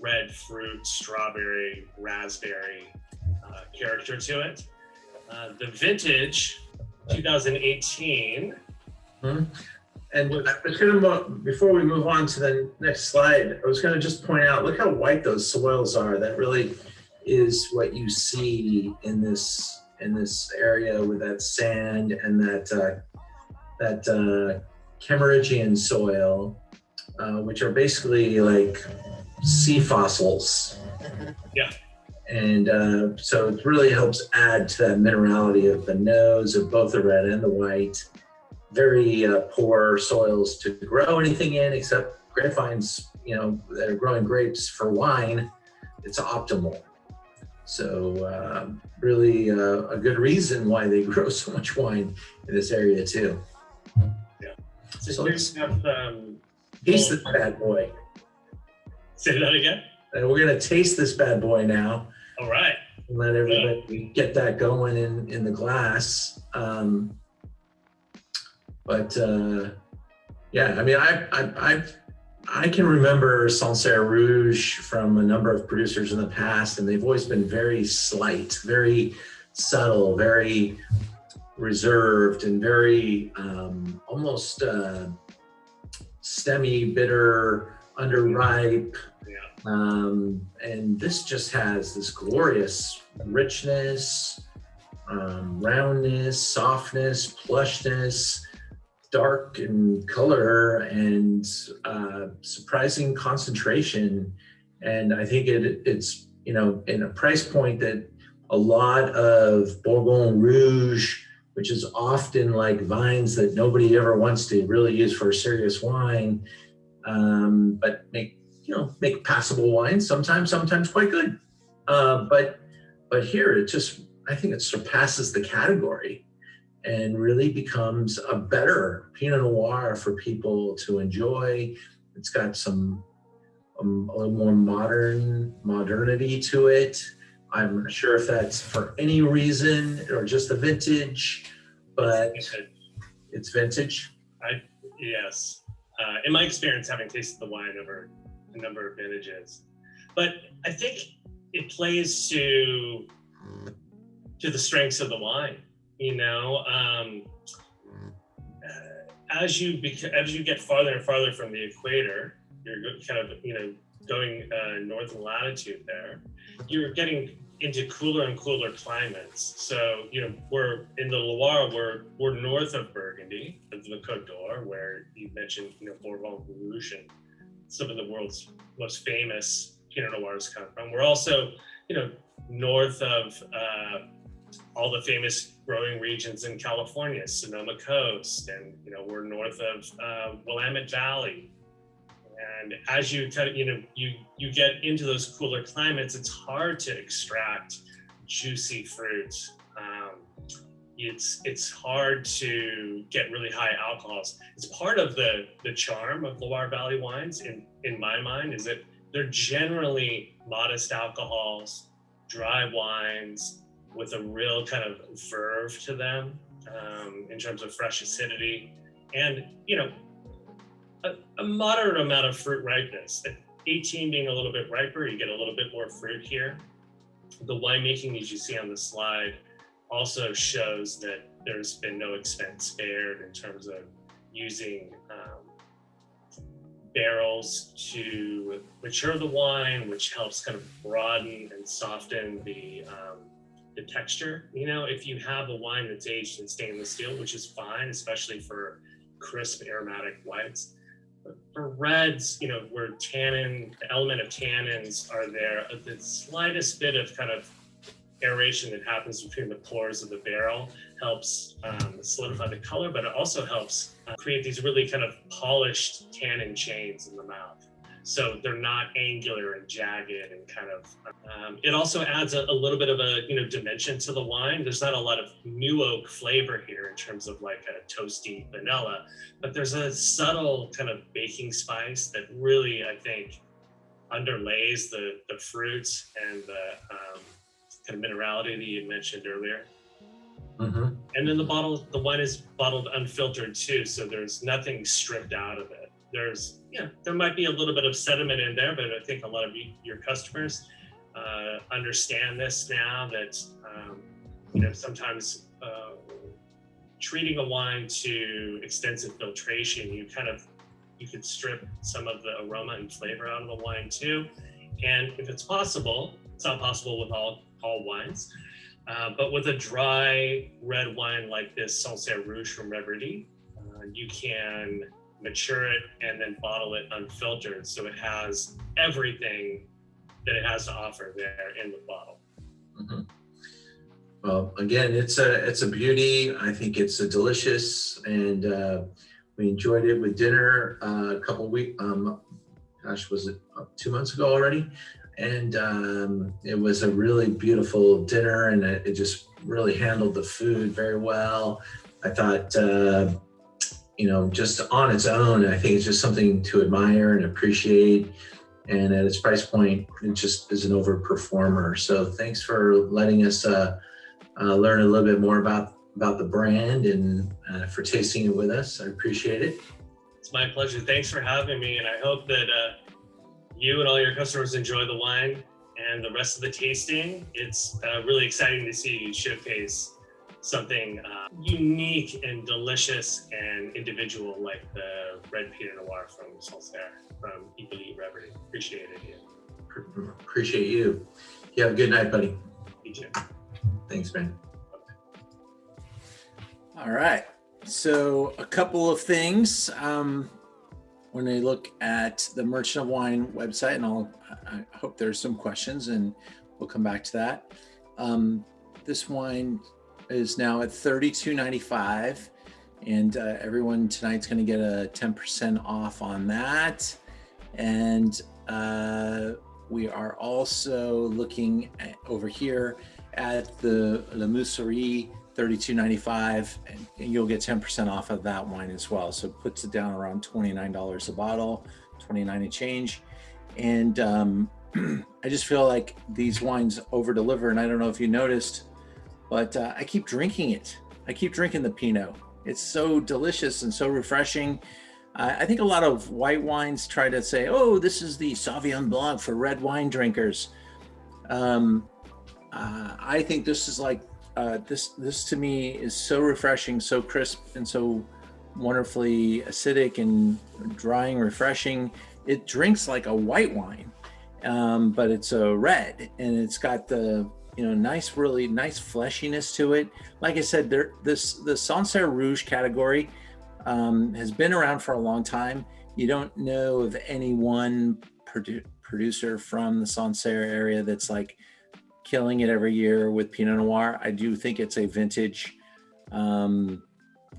red fruit, strawberry, raspberry character to it. The vintage, 2018. And I was going to, before we move on to the next slide, I was going to just point out, look how white those soils are. That really is what you see in this area with that sand and that Camaragian soil, which are basically like sea fossils. Yeah. And so it really helps add to that minerality of the nose of both the red and the white. Very poor soils to grow anything in, except grapevines, that are growing grapes for wine. It's optimal. So really a good reason why they grow so much wine in this area too. Yeah. So let's taste this bad boy. Say that again? And we're gonna taste this bad boy now. All right. And let everybody get that going in the glass. Yeah, I mean, I can remember Sancerre Rouge from a number of producers in the past, and they've always been very slight, very subtle, very reserved, and very almost stemmy, bitter, underripe. And this just has this glorious richness, roundness, softness, plushness, dark in color, and surprising concentration. And I think it's in a price point that a lot of Bourgogne Rouge, which is often like vines that nobody ever wants to really use for a serious wine, but make passable wines, sometimes quite good. But here I think it surpasses the category and really becomes a better Pinot Noir for people to enjoy. It's got some a little more modernity to it. I'm not sure if that's for any reason or just the vintage, but it's vintage. Yes. In my experience, having tasted the wine over a number of vintages, but I think it plays to the strengths of the wine. as you get farther and farther from the equator, you're kind of going north in latitude there. You're getting into cooler and cooler climates. So we're in the Loire. We're north of Burgundy, of the Côte d'Or, where you mentioned Bourbon Rouge and some of the world's most famous Pinot Noirs come from. We're also north of all the famous growing regions in California, Sonoma Coast, and we're north of Willamette Valley. And as you you get into those cooler climates, it's hard to extract juicy fruit. It's hard to get really high alcohols. It's part of the charm of Loire Valley wines, in my mind, is that they're generally modest alcohols, dry wines with a real kind of verve to them in terms of fresh acidity, and a moderate amount of fruit ripeness. At 18 being a little bit riper, you get a little bit more fruit here. The winemaking, as you see on the slide, also shows that there's been no expense spared in terms of using barrels to mature the wine, which helps kind of broaden and soften the texture. If you have a wine that's aged in stainless steel, which is fine, especially for crisp aromatic whites. But for reds, where the element of tannins are there, the slightest bit of kind of aeration that happens between the pores of the barrel helps solidify the color, but it also helps create these really kind of polished tannin chains in the mouth. So they're not angular and jagged and kind of, it also adds a little bit of a, dimension to the wine. There's not a lot of new oak flavor here in terms of like a toasty vanilla, but there's a subtle kind of baking spice that really, I think, underlays the fruits and the kind of minerality that you mentioned earlier. Mm-hmm. And then the wine is bottled unfiltered too, so there's nothing stripped out of it. There might be a little bit of sediment in there, but I think a lot of your customers understand this now, that sometimes treating a wine to extensive filtration, you could strip some of the aroma and flavor out of the wine too. And if it's possible, it's not possible with all wines, but with a dry red wine like this Sancerre Rouge from Reverdy, you can mature it and then bottle it unfiltered, so it has everything that it has to offer there in the bottle. Mm-hmm. Well, again, it's a beauty. I think it's a delicious, and we enjoyed it with dinner a couple weeks. Was it 2 months ago already? And it was a really beautiful dinner, and it just really handled the food very well. I thought, just on its own, I think it's just something to admire and appreciate. And at its price point, it just is an overperformer. So thanks for letting us learn a little bit more about the brand and for tasting it with us. I appreciate it. It's my pleasure. Thanks for having me. And I hope that you and all your customers enjoy the wine and the rest of the tasting. It's really exciting to see you showcase something unique and delicious and individual like the red Pinot Noir from Sancerre, from Hippolyte Reverdy. Appreciate it, Ian. Appreciate you. You have a good night, buddy. You too. Thanks, man. All right. So a couple of things. When I look at the Merchant of Wine website, and I hope there's some questions, and we'll come back to that. This wine is now at $32.95, and everyone tonight's going to get a 10% off on that. And we are also looking over here at the La Mousserie, $32.95, and you'll get 10% off of that wine as well. So it puts it down around $29 a bottle, $29 and change. And I just feel like these wines over deliver. And I don't know if you noticed, but I keep drinking it. I keep drinking the Pinot. It's so delicious and so refreshing. I think a lot of white wines try to say, oh, this is the Savion Blanc for red wine drinkers. I think this is like, this to me is so refreshing, so crisp, and so wonderfully acidic and drying, refreshing. It drinks like a white wine, but it's a red, and it's got the nice, really nice fleshiness to it. Like I said, the Sancerre Rouge category has been around for a long time. You don't know of any one producer from the Sancerre area that's like killing it every year with Pinot Noir. I do think it's a vintage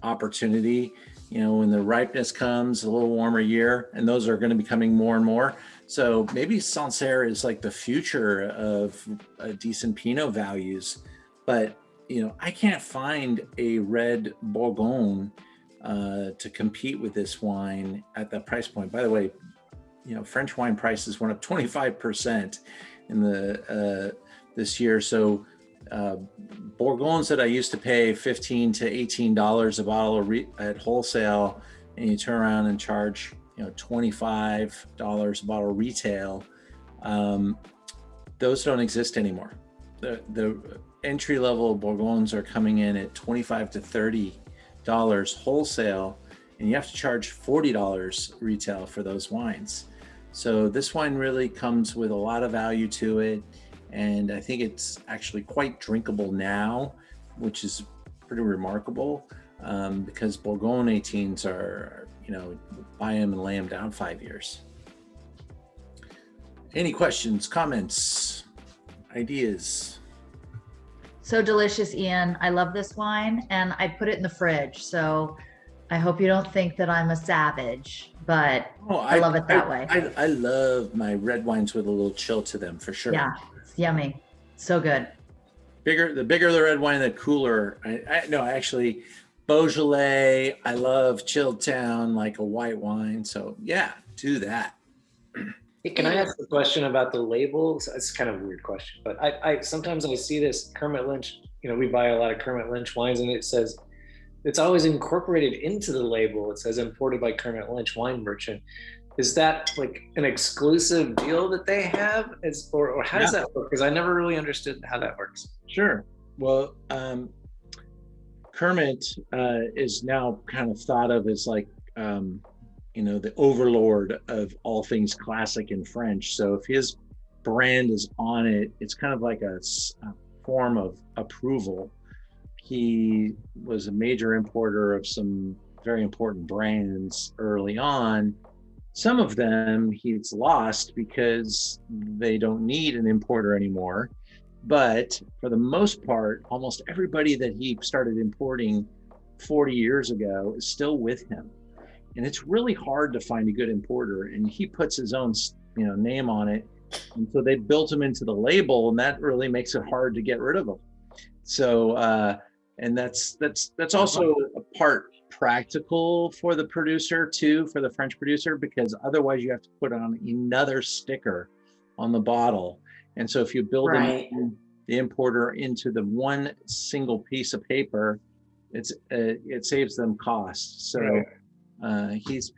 opportunity. When the ripeness comes, a little warmer year, and those are going to be coming more and more. So maybe Sancerre is like the future of decent Pinot values, but I can't find a red Bourgogne to compete with this wine at that price point. By the way, French wine prices went up 25% in this year. So Bourgognes that I used to pay $15 to $18 a bottle at wholesale, and you turn around and charge $25 a bottle retail, those don't exist anymore. The entry level Bourgognes are coming in at $25 to $30 wholesale, and you have to charge $40 retail for those wines. So this wine really comes with a lot of value to it, and I think it's actually quite drinkable now, which is pretty remarkable, because Bourgogne 18s are, buy them and lay them down 5 years. Any questions, comments, ideas? So delicious, Ian. I love this wine, and I put it in the fridge. So I hope you don't think that I'm a savage, but I love it that way. I love my red wines with a little chill to them, for sure. Yeah, it's yummy. So good. The bigger the red wine, the cooler. Actually, Beaujolais, I love chilled down like a white wine. So yeah, do that. Hey, can I ask a question about the labels? It's kind of a weird question, but I sometimes I see this Kermit Lynch, we buy a lot of Kermit Lynch wines, and it says, it's always incorporated into the label. It says imported by Kermit Lynch Wine Merchant. Is that like an exclusive deal that they have? Or how does that work? Because I never really understood how that works. Sure. Well, Kermit is now kind of thought of as like, the overlord of all things classic in French. So if his brand is on it, it's kind of like a form of approval. He was a major importer of some very important brands early on. Some of them he's lost because they don't need an importer anymore. But for the most part, almost everybody that he started importing 40 years ago is still with him. And it's really hard to find a good importer, and he puts his own name on it. And so they built him into the label, and that really makes it hard to get rid of him. So and that's also a part practical for the producer too, for the French producer, because otherwise you have to put on another sticker on the bottle. And so if you build the importer into the one single piece of paper, it saves them costs. So he's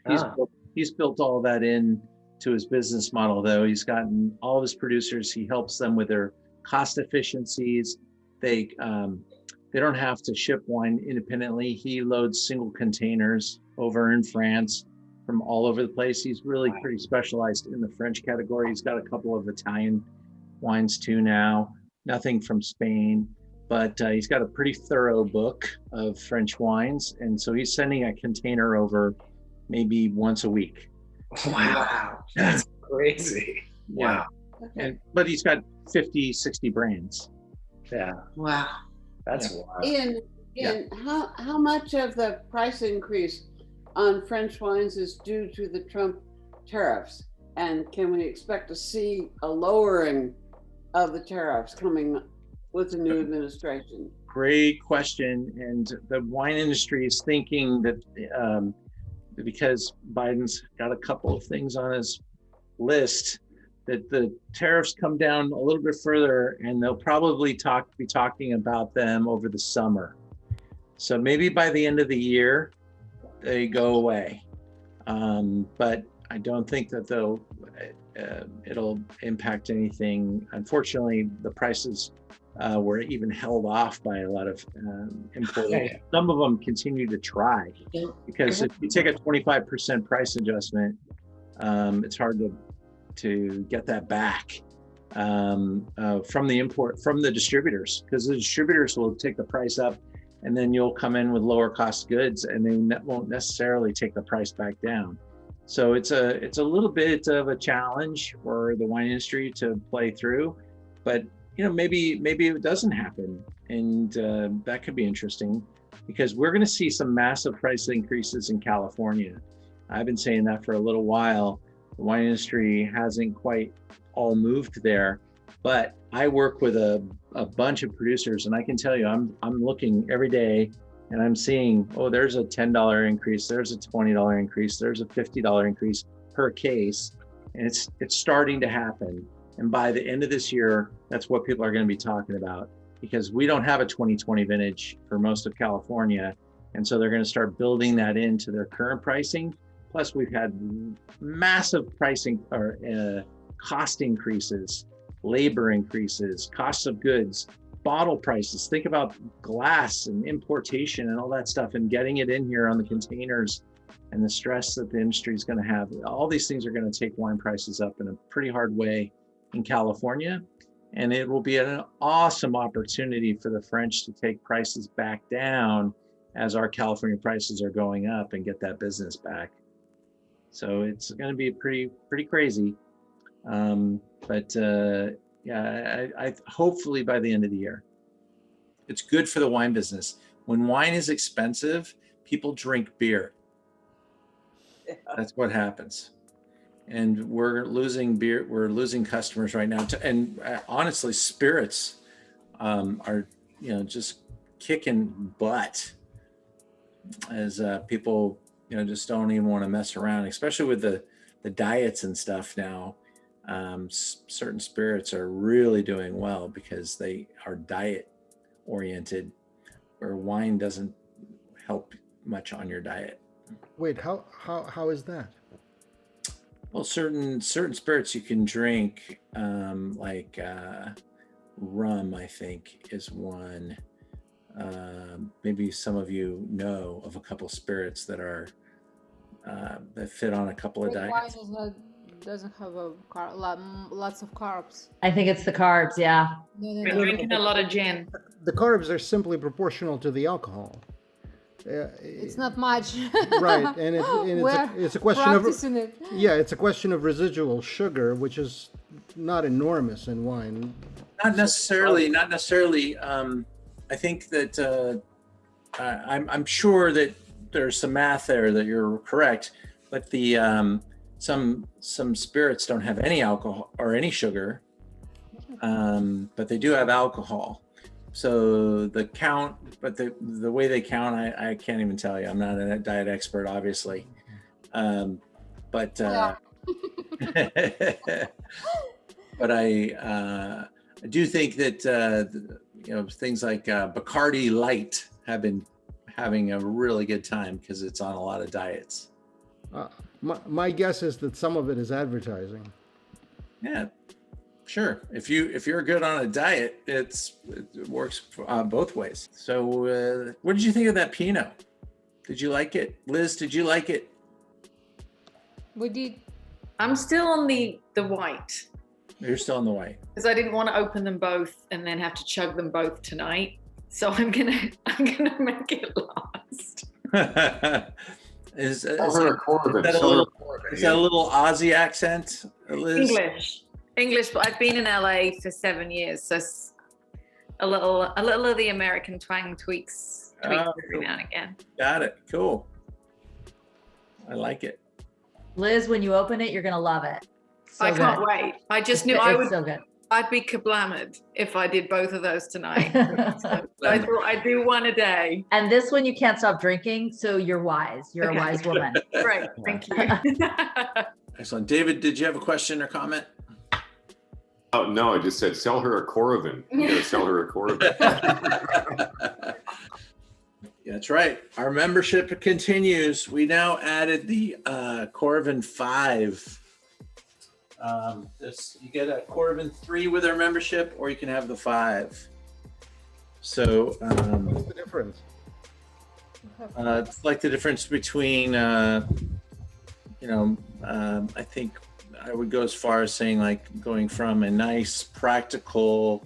built all that in to his business model, though. He's gotten all of his producers, he helps them with their cost efficiencies. They don't have to ship wine independently. He loads single containers over in France from all over the place. He's really pretty specialized in the French category. He's got a couple of Italian wines too now, nothing from Spain, but he's got a pretty thorough book of French wines. And so he's sending a container over maybe once a week. Wow, that's crazy. Yeah. But he's got 50, 60 brands. Yeah. Wow. That's wild. Ian, how much of the price increase on French wines is due to the Trump tariffs? And can we expect to see a lowering of the tariffs coming with the new administration? Great question. And the wine industry is thinking that because Biden's got a couple of things on his list, that the tariffs come down a little bit further, and they'll probably be talking about them over the summer. So maybe by the end of the year, they go away. But I don't think that it'll impact anything. Unfortunately, the prices were even held off by a lot of importers. Some of them continue to try, because if you take a 25% price adjustment, it's hard to get that back from the distributors, because the distributors will take the price up, and then you'll come in with lower cost goods, and they won't necessarily take the price back down. So it's a little bit of a challenge for the wine industry to play through, but maybe it doesn't happen, and that could be interesting, because we're going to see some massive price increases in California. I've been saying that for a little while. The wine industry hasn't quite all moved there, but I work with a bunch of producers, and I can tell you, I'm looking every day, and I'm seeing, oh, there's a $10 increase, there's a $20 increase, there's a $50 increase per case, and it's starting to happen. And by the end of this year, that's what people are going to be talking about, because we don't have a 2020 vintage for most of California, and so they're going to start building that into their current pricing. Plus, we've had massive pricing or cost increases, labor increases, costs of goods, bottle prices. Think about glass and importation and all that stuff, and getting it in here on the containers, and the stress that the industry is going to have. All these things are going to take wine prices up in a pretty hard way in California, and it will be an awesome opportunity for the French to take prices back down as our California prices are going up, and get that business back. So it's going to be pretty crazy. I hopefully by the end of the year. It's good for the wine business. When wine is expensive, people drink beer. Yeah. That's what happens. And we're losing beer. We're losing customers right now. And honestly, spirits are just kicking butt, as people just don't even want to mess around, especially with the diets and stuff now. Certain spirits are really doing well because they are diet oriented, where wine doesn't help much on your diet. Wait, how is that? Well, certain spirits you can drink, like rum, I think, is one. Maybe some of you know of a couple spirits that are that fit on a couple of diets. Wine doesn't have lots of carbs. I think it's the carbs, yeah. Been drinking a lot of gin. The carbs are simply proportional to the alcohol. It's not much. Right, and it's a question of it's a question of residual sugar, which is not enormous in wine. Not necessarily. I think that I'm sure that there's some math there that you're correct, but the some spirits don't have any alcohol or any sugar, but they do have alcohol. So the count, but the way they count, I can't even tell you. I'm not a diet expert, obviously, but but I do think that things like Bacardi Light have been having a really good time because it's on a lot of diets. My guess is that some of it is advertising. Yeah, sure. If you're good on a diet, it works both ways. So what did you think of that Pinot? Did you like it? Liz, did you like it? We did. I'm still on the white. You're still on the white. Because I didn't want to open them both and then have to chug them both tonight. So I'm gonna make it last. Is that a little Aussie accent, Liz? English, but I've been in LA for 7 years, so a little of the American twang tweaks every now and again. Got it. Cool. I like it. Liz, when you open it, you're gonna love it. So I can't wait. I just knew so good. I'd be kablamored if I did both of those tonight. So I thought I'd do one a day. And this one you can't stop drinking, so you're wise. You're a wise woman. Great, thank you. Excellent. David, did you have a question or comment? Oh, no, I just said sell her a Coravin. You gotta sell her a Coravin. That's right. Our membership continues. We now added the Coravin 5 You get a Coravin 3 with our membership, or you can have the 5. So what's the difference? it's like the difference between, I think I would go as far as saying like going from a nice practical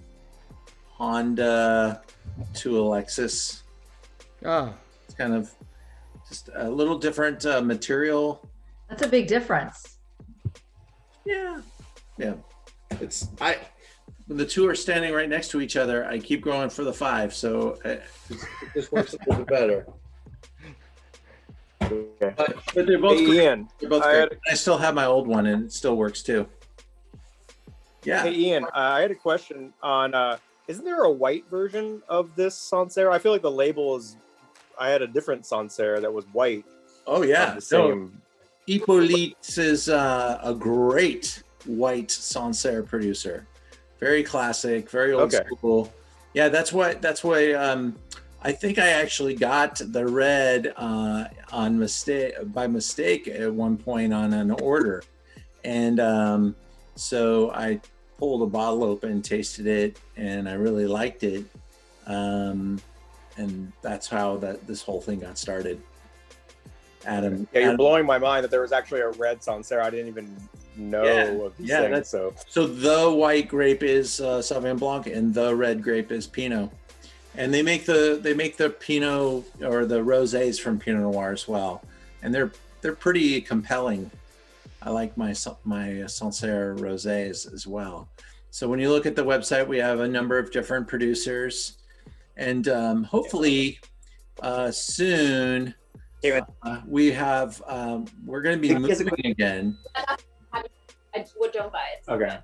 Honda to a Lexus. It's kind of just a little different material. That's a big difference. Yeah. When the two are standing right next to each other, I keep going for the 5, so it just works a little bit better. Okay. But they're both Hey, great. Ian, They're both great. I still have my old one, and it still works too. Yeah. Hey, Ian, I had a question on, isn't there a white version of this Sancerre? I feel like the label is, I had a different Sancerre that was white. Oh, yeah. The same. Hippolyte is a great white Sancerre producer. Very classic, very old school. Yeah, that's why I think I actually got the red by mistake at one point on an order. And so I pulled a bottle open, tasted it, and I really liked it. And that's how this whole thing got started. Adam. Yeah, you're blowing my mind that there was actually a red Sancerre. I didn't even know of these things. So the white grape is Savion Blanc, and the red grape is Pinot. And they make the Pinot or the rosés from Pinot Noir as well, and they're pretty compelling. I like my Sancerre rosés as well. So when you look at the website, we have a number of different producers, and hopefully soon we have we're going to be moving again. Don't buy it. Okay.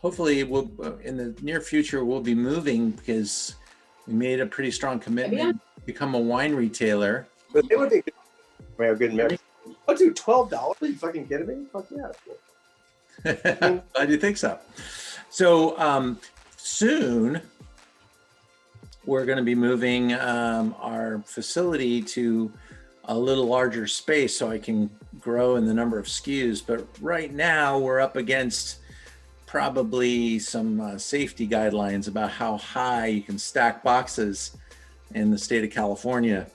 Hopefully in the near future we'll be moving because we made a pretty strong commitment to become a wine retailer. But they would be good mix. I'll do $12. Are you fucking kidding me? Fuck yeah. I do think so. So soon we're going to be moving our facility to a little larger space so I can grow in the number of SKUs. But right now we're up against probably some safety guidelines about how high you can stack boxes in the state of California.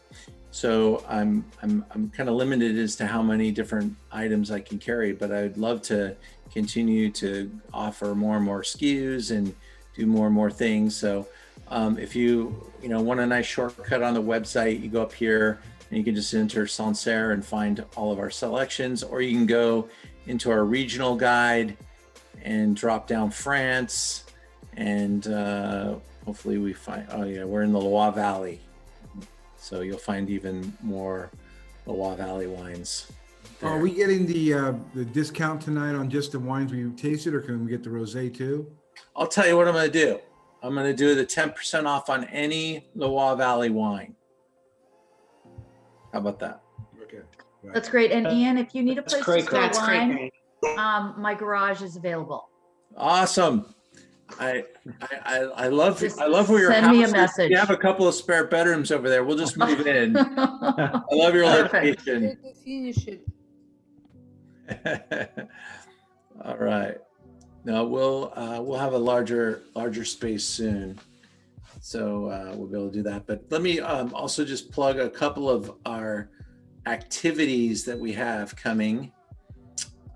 So I'm kind of limited as to how many different items I can carry, but I'd love to continue to offer more and more SKUs and do more and more things. So if you want a nice shortcut on the website, you go up here and you can just enter Sancerre and find all of our selections, or you can go into our regional guide and drop down France, and hopefully we find, we're in the Loire Valley. So you'll find even more Loire Valley wines there. Are we getting the discount tonight on just the wines we tasted, or can we get the rosé too? I'll tell you what I'm going to do. I'm going to do the 10% off on any Loire Valley wine. How about that? Okay. Right. That's great. And Ian, if you need a place to store wine, great. My garage is available. Awesome. I love where your send house me a is. message. You have a couple of spare bedrooms over there. We'll just move in. I love your location. Finish it. All right. No, we'll have a larger space soon, so we'll be able to do that. But let me also just plug a couple of our activities that we have coming.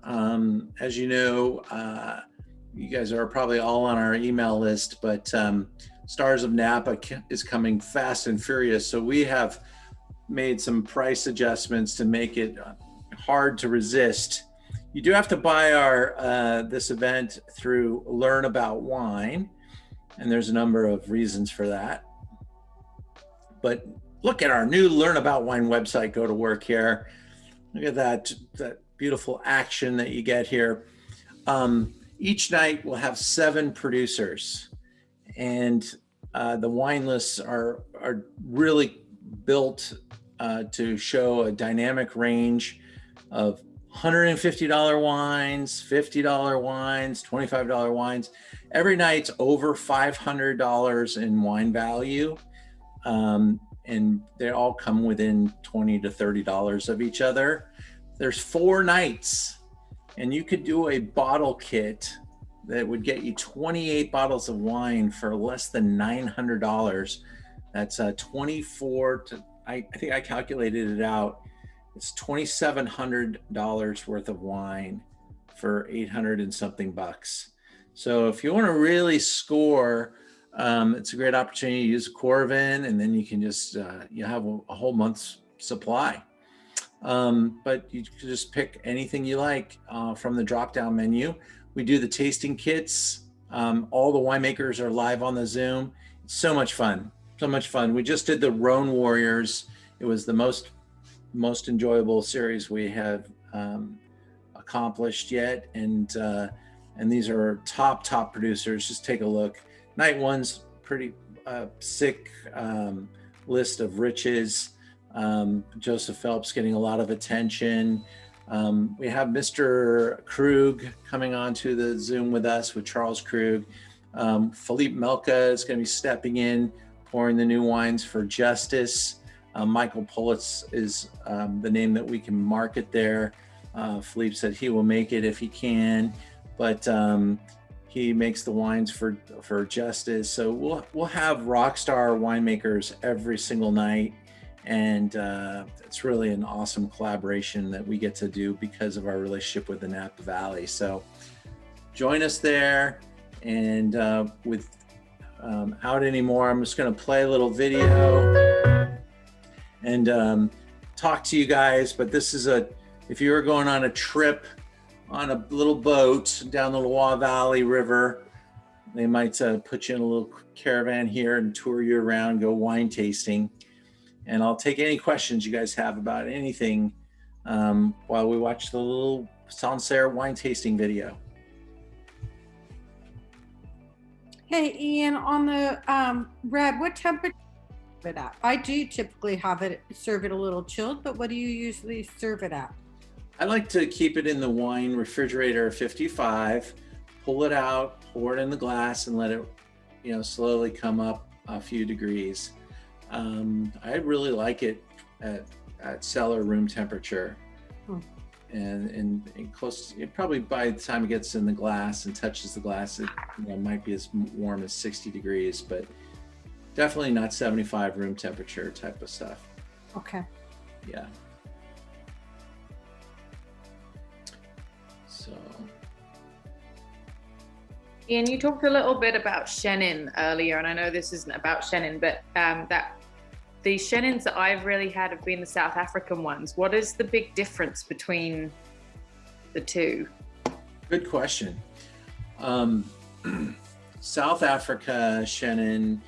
As you know, you guys are probably all on our email list, but Stars of Napa is coming fast and furious. So we have made some price adjustments to make it hard to resist. You do have to buy our this event through Learn About Wine, and there's a number of reasons for that. But look at our new Learn About Wine website. Go to work here. Look at that beautiful action that you get here. Each night we'll have 7 producers, and the wine lists are really built to show a dynamic range of $150 wines, $50 wines, $25 wines. Every night's over $500 in wine value, and they all come within $20 to $30 of each other. There's 4 nights and you could do a bottle kit that would get you 28 bottles of wine for less than $900. That's 24 to, I think I calculated it out. It's $2,700 worth of wine for 800 and something bucks. So if you want to really score, it's a great opportunity to use Corvin, and then you can just, you have a whole month's supply. But you can just pick anything you like from the drop-down menu. We do the tasting kits. All the winemakers are live on the Zoom. It's so much fun, so much fun. We just did the Rhone Warriors. It was the most enjoyable series we have accomplished yet, and these are top producers. Just take a look. Night one's pretty sick list of riches. Joseph Phelps getting a lot of attention. We have Mr. Krug coming onto the Zoom with us, with Charles Krug. Philippe Melka is going to be stepping in, pouring the new wines for Justice. Michael Pulitz is the name that we can market there. Philippe said he will make it if he can, but he makes the wines for Justice. So we'll have rock star winemakers every single night, and it's really an awesome collaboration that we get to do because of our relationship with the Napa Valley. So join us there, and without any more, I'm just going to play a little video and talk to you guys. But this is if you were going on a trip on a little boat down the Loire Valley River, they might put you in a little caravan here and tour you around, go wine tasting. And I'll take any questions you guys have about anything while we watch the little Sancerre wine tasting video. Hey, Ian, on the red, what temperature is it at? I do typically serve it a little chilled, but what do you usually serve it at? I like to keep it in the wine refrigerator at 55, pull it out, pour it in the glass, and let it, slowly come up a few degrees. I really like it at cellar room temperature, and close. Probably by the time it gets in the glass and touches the glass, it might be as warm as 60 degrees, but definitely not 75 room temperature type of stuff. Okay. Yeah. So. Ian, you talked a little bit about Chenin earlier, and I know this isn't about Chenin, but the Chenins that I've really had have been the South African ones. What is the big difference between the two? Good question. South Africa Chenin,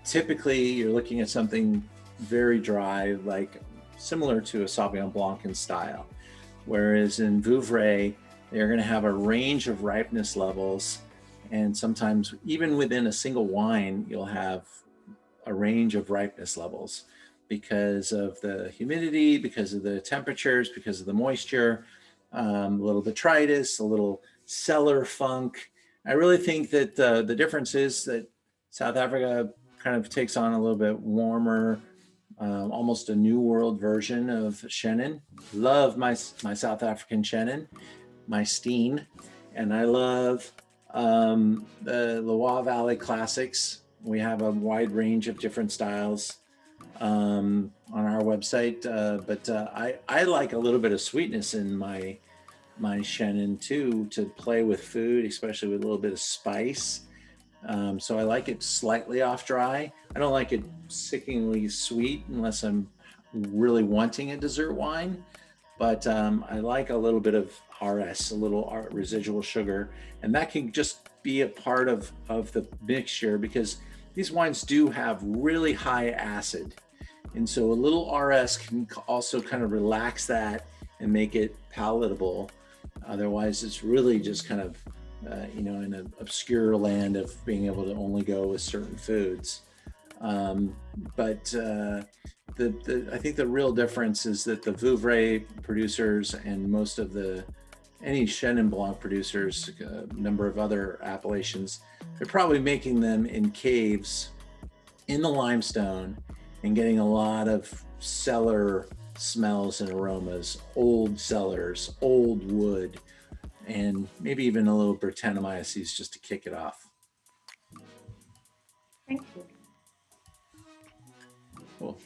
typically you're looking at something very dry, like similar to a Savion Blanc in style. Whereas in Vouvray, they're going to have a range of ripeness levels. And sometimes even within a single wine, you'll have a range of ripeness levels because of the humidity, because of the temperatures, because of the moisture, a little botrytis, a little cellar funk. I really think that the difference is that South Africa kind of takes on a little bit warmer, almost a new world version of Chenin. Love my South African Chenin, my Steen, and I love the Loire Valley Classics. We have a wide range of different styles on our website, but I like a little bit of sweetness in my Chenin too, to play with food, especially with a little bit of spice. So I like it slightly off dry. I don't like it sickeningly sweet unless I'm really wanting a dessert wine, but I like a little bit of RS, a little residual sugar, and that can just be a part of the mixture, because these wines do have really high acid. And so a little RS can also kind of relax that and make it palatable. Otherwise, it's really just kind of, in an obscure land of being able to only go with certain foods. But I think the real difference is that the Vouvray producers and most of any Chenin Blanc producers, a number of other appellations, they're probably making them in caves in the limestone and getting a lot of cellar smells and aromas, old cellars, old wood, and maybe even a little Brettanomyces just to kick it off. Thank you. Cool.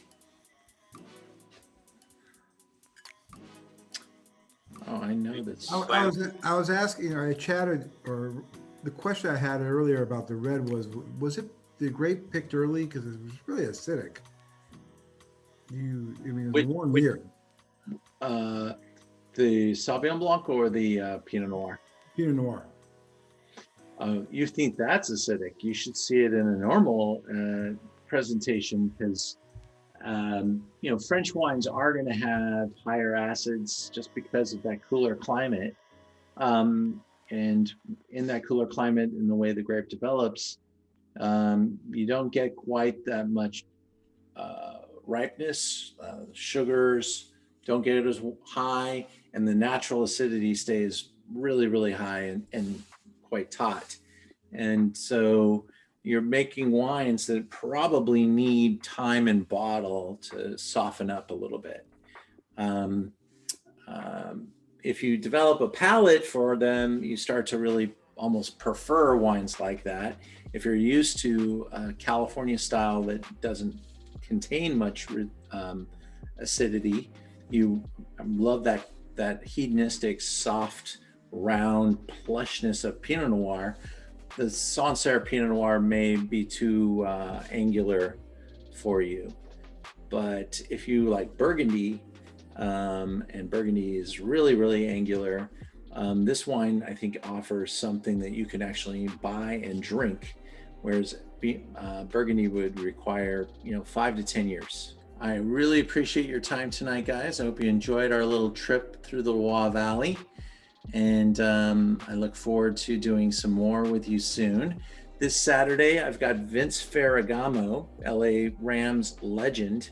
Oh, I know that's. I was asking, I chatted, or the question I had earlier about the red was it the grape picked early? Because it was really acidic. It was a warm year. The Savion Blanc or the Pinot Noir? Pinot Noir. You think that's acidic? You should see it in a normal presentation because French wines are going to have higher acids just because of that cooler climate. And in that cooler climate, in the way the grape develops, you don't get quite that much ripeness. Sugars don't get it as high, and the natural acidity stays really, really high and quite taut. And so you're making wines that probably need time in bottle to soften up a little bit. If you develop a palate for them, you start to really almost prefer wines like that. If you're used to a California style that doesn't contain much acidity, you love that hedonistic, soft, round plushness of Pinot Noir. The Sancerre Pinot Noir may be too angular for you, but if you like Burgundy, and Burgundy is really, really angular, this wine I think offers something that you can actually buy and drink, whereas Burgundy would require 5 to 10 years. I really appreciate your time tonight, guys. I hope you enjoyed our little trip through the Loire Valley. And I look forward to doing some more with you soon. This Saturday, I've got Vince Ferragamo, LA Rams legend,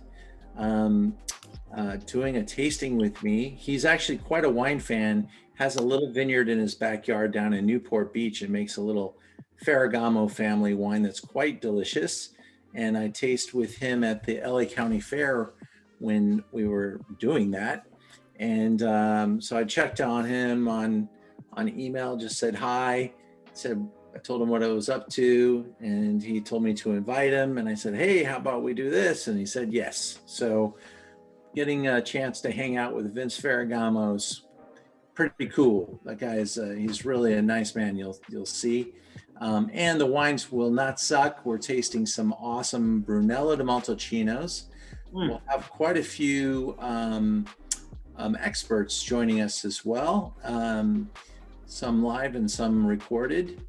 doing a tasting with me. He's actually quite a wine fan, has a little vineyard in his backyard down in Newport Beach and makes a little Ferragamo family wine that's quite delicious. And I taste with him at the LA County Fair when we were doing that. And so I checked on him on email, just said hi, I told him what I was up to, and he told me to invite him. And I said, hey, how about we do this? And he said, yes. So getting a chance to hang out with Vince Ferragamo's pretty cool. That guy is, he's really a nice man, you'll see. And the wines will not suck. We're tasting some awesome Brunello di Montalcinos. We'll have quite a few experts joining us as well, some live and some recorded.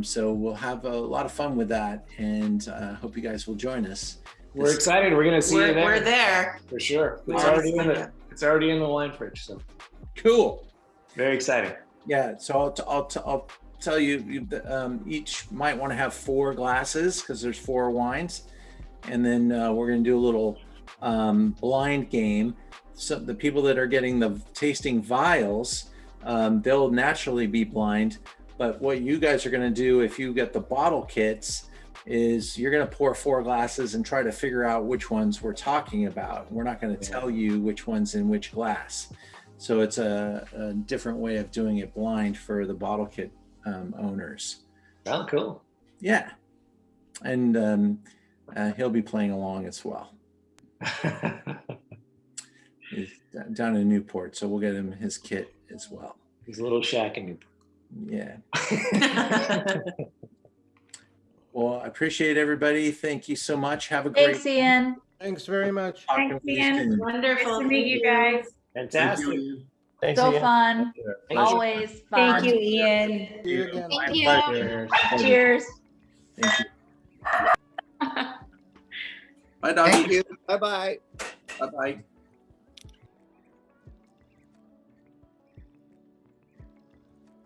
So we'll have a lot of fun with that, and hope you guys will join us. We're excited. We're going to see you there. We're there. For sure. It's already in the wine fridge. So cool. Very exciting. Yeah. So I'll tell you, each might want to have 4 glasses because there's 4 wines, and then we're going to do a little blind game. So the people that are getting the tasting vials, they'll naturally be blind. But what you guys are going to do if you get the bottle kits is you're going to pour 4 glasses and try to figure out which ones we're talking about. We're not going to tell you which one's in which glass. So it's a different way of doing it blind for the bottle kit owners. Oh, cool. Yeah. And he'll be playing along as well. He's down in Newport, so we'll get him his kit as well. He's a little shack in Newport. Yeah. Well, I appreciate everybody. Thank you so much. Have a great. Thanks, Ian. Thanks very much. Thanks, Ian. Wonderful. Nice to meet you guys. Fantastic. Thanks, So Ian. fun. Pleasure. Always fun. Thank you, Ian. See you again. Thank you. Cheers. Thank you. Bye, doggy. Thank you. Bye-bye. Bye-bye.